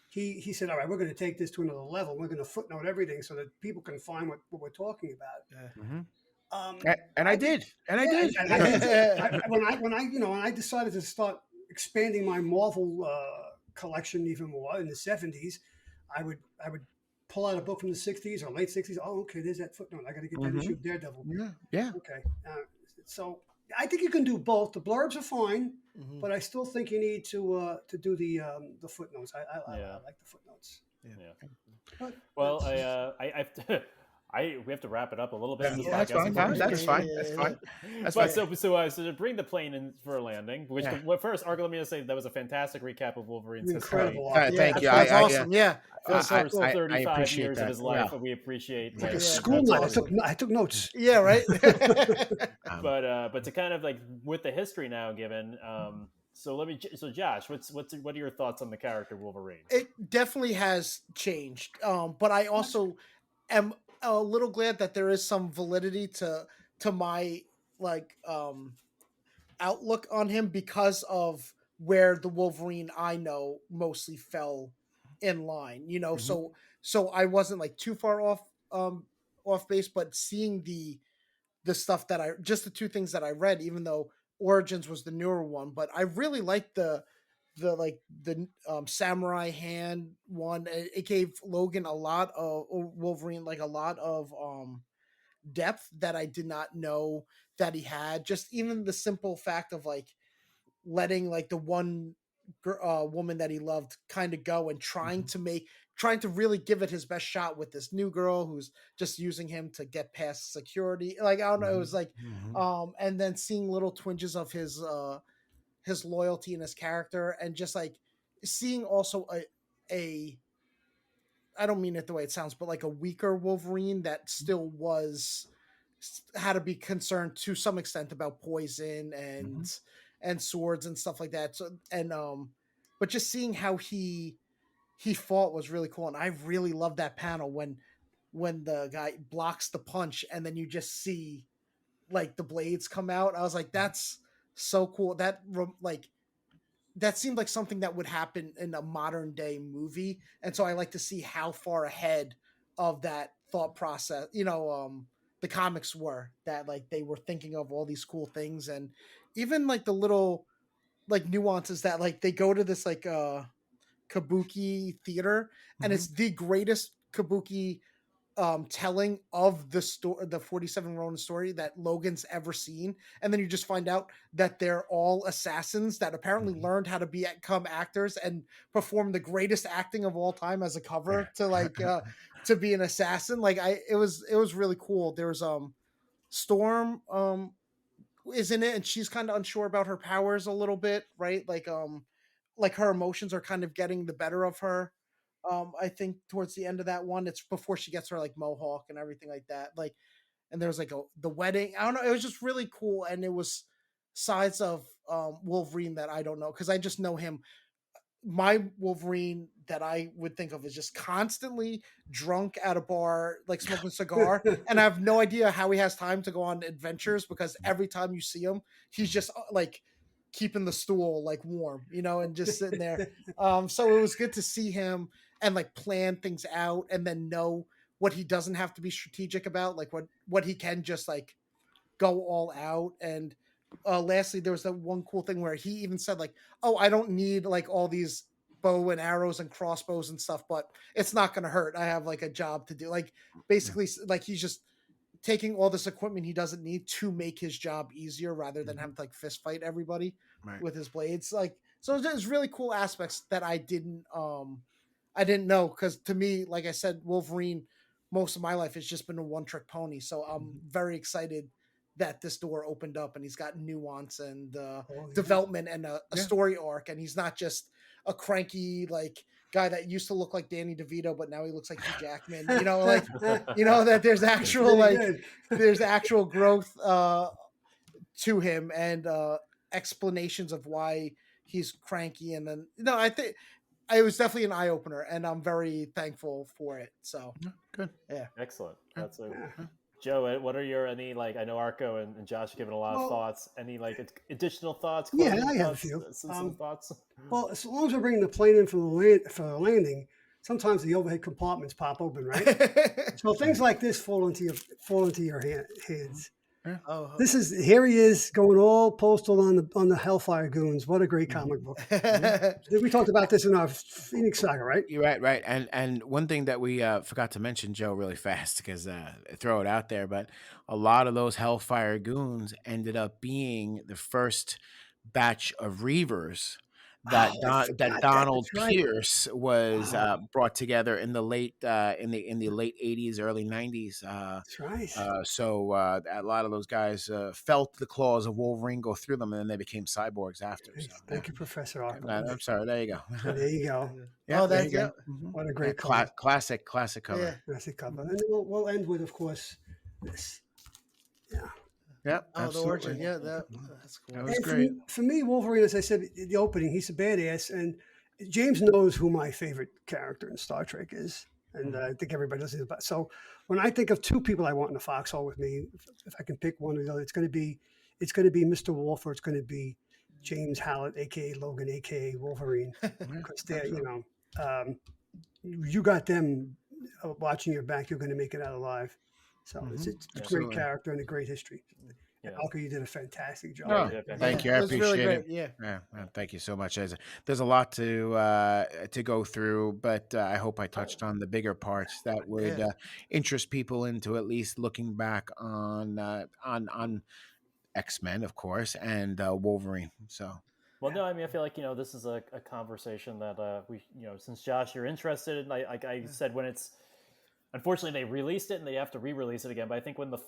he said, all right, we're going to take this to another level. We're going to footnote everything so that people can find what we're talking about. Mhm. Um, And I did. And I yeah, did. and I did too. When I decided to start expanding my Marvel collection even more in the '70s, I would pull out a book from the '60s or late '60s. Oh, okay, there's that footnote. I got to get that issue Mhm. of Daredevil. Yeah. Yeah. Okay, so I think you can do both. The blurbs are fine, Mhm. but I still think you need to do the footnotes. I Yeah. like the footnotes. Yeah. But Well, that's- we have to wrap it up a little bit in this Yeah, that's podcast. fine. No, unfortunately. that's fine. That's fine. That's But fine. so to bring the plane in for a landing, which Yeah. well, first, Arco, let me just say that was a fantastic recap of Wolverine's history. incredible. Thank you. That's awesome. Yeah. For the That's so first cool. 35 appreciate years of that. his life, Yeah. we appreciate Like a that. school That's night. awesome. I took notes. Yeah, right. But to kind of like with the history now given, so Josh, what are your thoughts on the character Wolverine? It definitely has changed. But I also am a little glad that there is some validity to my like outlook on him because of where the Wolverine I know mostly fell in line. Mhm. So I wasn't like too far off base, but seeing the stuff that I just the two things that I read, even though Origins was the newer one, but I really liked the samurai hand one. It gave Logan a lot of or Wolverine like a lot of depth that I did not know that he had. Just even the simple fact of like letting like the one woman that he loved kind of go and trying to really give it his best shot with this new girl who's just using him to get past security. Like I don't know, it was like and then seeing little twinges of his loyalty and his character, and just like seeing also a I don't mean it the way it sounds, but like a weaker Wolverine that still had to be concerned to some extent about poison and swords and stuff like that. So but just seeing how he fought was really cool, and I really love that panel when the guy blocks the punch and then you just see like the blades come out. I was like, that's so cool. Like that seemed like something that would happen in a modern day movie, and so I like to see how far ahead of that thought process the comics were, that like they were thinking of all these cool things, and even like the little like nuances that like they go to this like kabuki theater, and it's the greatest kabuki telling of the story, the 47 Ronin story that Logan's ever seen. And then you just find out that they're all assassins that apparently learned how to become actors and perform the greatest acting of all time as a cover to like to be an assassin. Like it was really cool. There was Storm is in it, and she's kind of unsure about her powers a little bit, right? Like her emotions are kind of getting the better of her. I think towards the end of that one, it's before she gets her like mohawk and everything like that. Like, and there's like the wedding. I don't know. It was just really cool, and it was sides of Wolverine that I don't know because I just know him. My Wolverine that I would think of is just constantly drunk at a bar, like smoking a cigar, and I have no idea how he has time to go on adventures because every time you see him, he's just like keeping the stool like warm, and just sitting there. So it was good to see him and like plan things out and then know what he doesn't have to be strategic about, like what he can just like go all out. And lastly, there was that one cool thing where he even said like, oh, I don't need like all these bow and arrows and crossbows and stuff, but it's not going to hurt. I have like a job to do. Like basically like he's just taking all this equipment he doesn't need to make his job easier rather than having to like fist fight everybody with his blades. Like, so there's really cool aspects that I didn't know. Cause to me, like I said, Wolverine, most of my life has just been a one trick pony. So I'm very excited that this door opened up, and he's got nuance and yeah. development and a story arc, and he's not just a cranky like guy that used to look like Danny DeVito, but now he looks like Hugh Jackman. That there's actual there's actual growth to him and explanations of why he's cranky. And then I think it was definitely an eye opener, and I'm very thankful for it. So good, yeah, excellent. That's Joe, what are your I know Arco and Josh have given a lot of thoughts. Any additional thoughts? Yeah, I have a few. Some thoughts. Well, as long as we're bringing the plane in for the landing, sometimes the overhead compartments pop open, right? So things like this fall into your hands. Yeah. Oh, Here he is going all postal on the Hellfire Goons. What a great comic book! We talked about this in our Phoenix saga, right? You're right. And one thing that we forgot to mention, Joe, really fast, because throw it out there, but a lot of those Hellfire Goons ended up being the first batch of Reavers that Donald Pierce was brought together in the late in the late 80s, early 90s. That's right. So a lot of those guys felt the claws of Wolverine go through them, and then they became cyborgs after. So, Thank you, Professor Arco. I'm sorry. There you go. There you go. What a great cover. Classic cover. Yeah. Classic cover. And we'll end with, of course, this. Yeah. Yeah. The origin. Yeah, that's cool. That was great. For me, Wolverine, as I said in the opening, he's a badass, and James knows who my favorite character in Star Trek is, and I think everybody does. So when I think of two people I want in the foxhole with me, if I can pick one or the other, it's going to be Mr. Wolf, or it's going to be James Howlett, aka Logan, aka Wolverine, because they're you got them watching your back, you're going to make it out alive. So it's a great character and a great history. Yeah. Alco, you did a fantastic job. Thank you. I appreciate it. Yeah. Thank you so much. There's a lot to go through, but I hope I touched on the bigger parts that would interest people into at least looking back on X-Men, of course, and Wolverine. So. Well, no, I feel like, this is a conversation that we, since Josh, you're interested in, I said, when it's, unfortunately, they released it and they have to re-release it again. But I think when not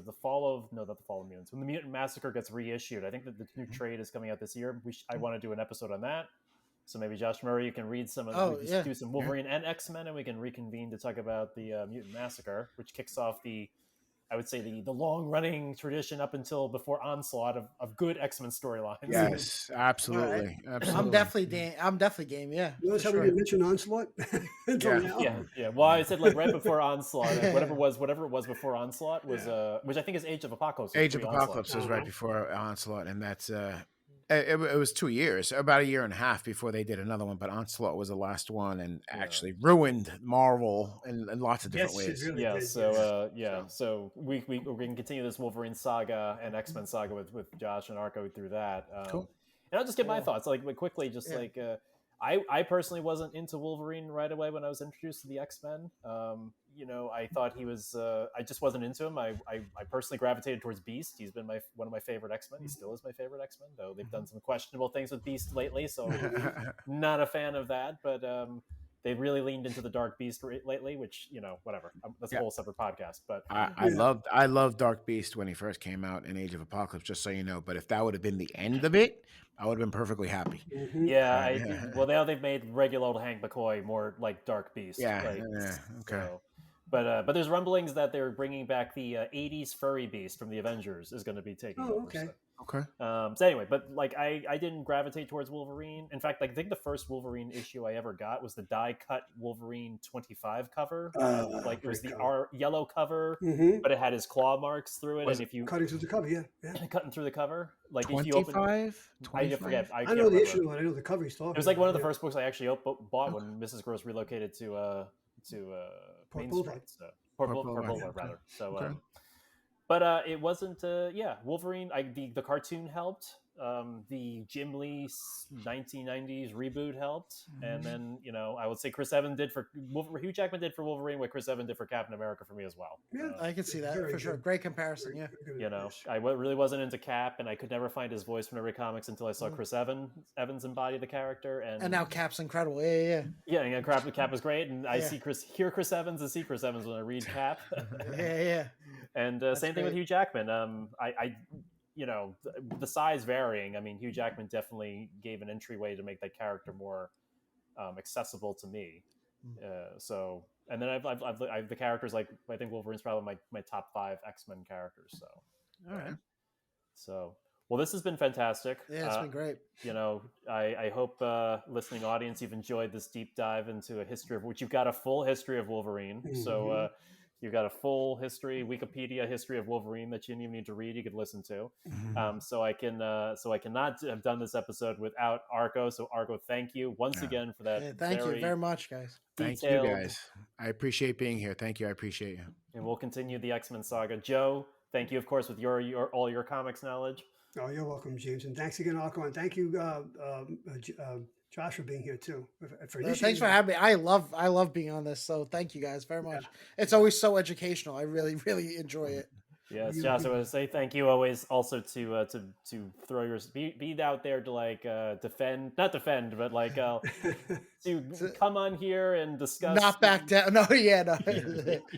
the Fall of Mutants, when the Mutant Massacre gets reissued, I think that the new trade is coming out this year. I want to do an episode on that. So maybe Josh Murray, you can read some of do some Wolverine and X-Men, and we can reconvene to talk about the Mutant Massacre, which kicks off the long-running tradition up until before Onslaught of good X-Men storylines. Yes, absolutely. Right. I'm definitely game. Yeah. You notice how we didn't mention Onslaught? Yeah. Well, I said right before Onslaught, whatever it was before Onslaught was which I think is Age of Apocalypse. Age of Apocalypse was right before Onslaught, and that's it was 2 years, about a year and a half before they did another one, but Onslaught was the last one and actually ruined Marvel in lots of different ways. Really did. So we can continue this Wolverine saga and X-Men saga with Josh and Arco through that. Cool. And I'll just get my thoughts, quickly, I personally wasn't into Wolverine right away when I was introduced to the X-Men. I thought he was. I just wasn't into him. I personally gravitated towards Beast. He's been one of my favorite X-Men. He still is my favorite X-Men, though they've done some questionable things with Beast lately. So not a fan of that. But they've really leaned into the Dark Beast lately, which whatever. That's a whole separate podcast. But I loved Dark Beast when he first came out in Age of Apocalypse. Just so you know, but if that would have been the end of it, I would have been perfectly happy. Well, now they've made regular old Hank McCoy more like Dark Beast. Okay. So, but there's rumblings that they're bringing back the 80s furry Beast from the Avengers is going to be taking over. Okay. Okay. So anyway, but I didn't gravitate towards Wolverine. In fact, I think the first Wolverine issue I ever got was the die-cut Wolverine 25 cover. It was the yellow cover, but it had his claw marks through it. If you cutting through the cover, cutting through the cover, 25? If you open, I forget. I know the issue, but I know the cover he's talking about. It was one of the first books I actually bought when Mrs. Gross relocated to Main Street. Port Boulevard, rather. So. Okay. But it wasn't, Wolverine, the cartoon helped. The Jim Lee 1990s reboot helped. And then, I would say Chris Evans did for Hugh Jackman did for Wolverine what Chris Evans did for Captain America for me as well. Yeah, I can see that for sure. Great comparison, yeah. I really wasn't into Cap, and I could never find his voice from every comics until I saw Chris Evans embody the character. And now Cap's incredible. Yeah. Yeah, and Cap is great, and I hear Chris Evans and see Chris Evans when I read Cap. Yeah. And same thing with Hugh Jackman. I the size varying. I mean, Hugh Jackman definitely gave an entryway to make that character more accessible to me. So, and then I've the characters like I think Wolverine's probably my top 5 X-Men characters. So, all right. So, well, this has been fantastic. Yeah, it's been great. I hope listening audience you've enjoyed this deep dive into a history of which you've got a full history of Wolverine. Mm-hmm. So you've got a full history, Wikipedia history of Wolverine that you didn't even need to read. You could listen to. Mm-hmm. So I cannot have done this episode without Arco. So Arco, thank you once again for that. Yeah, thank you very much, guys. Thank you, guys. I appreciate being here. Thank you. I appreciate you. And we'll continue the X-Men saga. Joe, thank you, of course, with your all your comics knowledge. Oh, you're welcome, James, and thanks again, Arco, and thank you, Josh, for being here too. Thanks for having me. I love being on this, so thank you guys very much. Yeah. It's always so educational. I really enjoy it. Yes, Josh, I want to say thank you always also to throw your be out there to like not defend, but like to come on here and discuss. Not back down. No,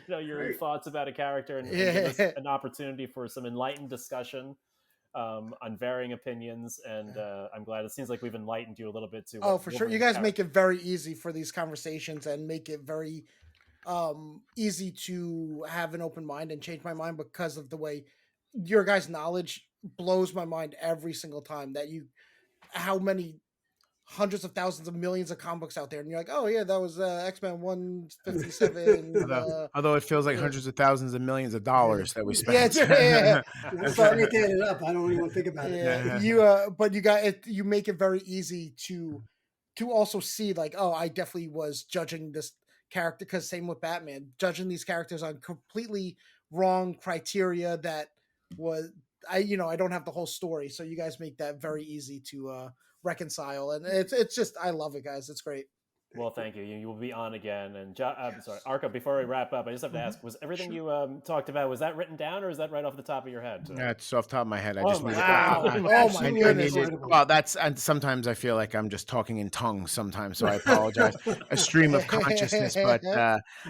no. Your thoughts about a character and give us an opportunity for some enlightened discussion. On varying opinions, and I'm glad it seems like we've enlightened you a little bit too. Oh, for sure. You guys make it very easy for these conversations and make it very easy to have an open mind and change my mind because of the way your guys' knowledge blows my mind every single time how many hundreds of thousands of millions of comic books out there, and you're like, oh yeah, that was X-Men 157. Although it feels like hundreds of thousands of millions of dollars that we spent. Yeah. So I need to add it up. I don't even think about it. Yeah. But you got it. You make it very easy to also see like, oh, I definitely was judging this character, because same with Batman, judging these characters on completely wrong criteria. That was I don't have the whole story, so you guys make that very easy to reconcile, and it's just I love it, guys. It's great. Well, thank you. You will be on again. And I'm sorry, Arco, before we wrap up, I just have to ask, was everything you talked about, was that written down, or is that right off the top of your head? Yeah, it's off the top of my head. Oh my goodness. Well, and sometimes I feel like I'm just talking in tongues sometimes, so I apologize. A stream of consciousness, but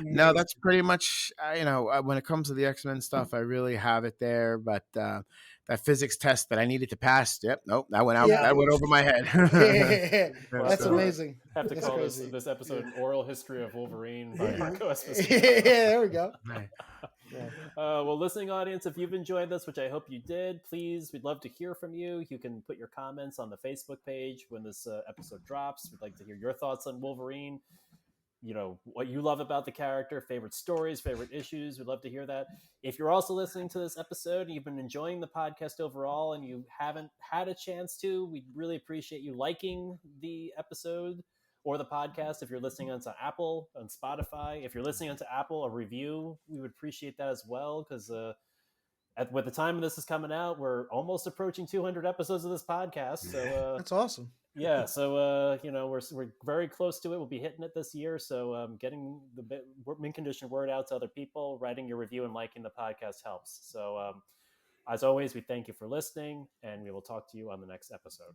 no, that's pretty much, when it comes to the X-Men stuff, I really have it there, but that physics test that I needed to pass, nope, that went out. Yeah. That went over my head. That's amazing. I have to call this episode an oral history of Wolverine by Arco Esposito. Yeah, there we go. Well, listening audience, if you've enjoyed this, which I hope you did, please, we'd love to hear from you. You can put your comments on the Facebook page when this episode drops. We'd like to hear your thoughts on Wolverine. What you love about the character, favorite stories, favorite issues. We'd love to hear that. If you're also listening to this episode and you've been enjoying the podcast overall and you haven't had a chance to, we'd really appreciate you liking the episode or the podcast. If you're listening onto Apple, on Spotify, if you're listening onto Apple, a review, we would appreciate that as well, because with the time this is coming out, we're almost approaching 200 episodes of this podcast. So that's awesome. Yeah, so we're very close to it. We'll be hitting it this year. So getting the mint condition word out to other people, writing your review and liking the podcast helps. So as always, we thank you for listening, and we will talk to you on the next episode.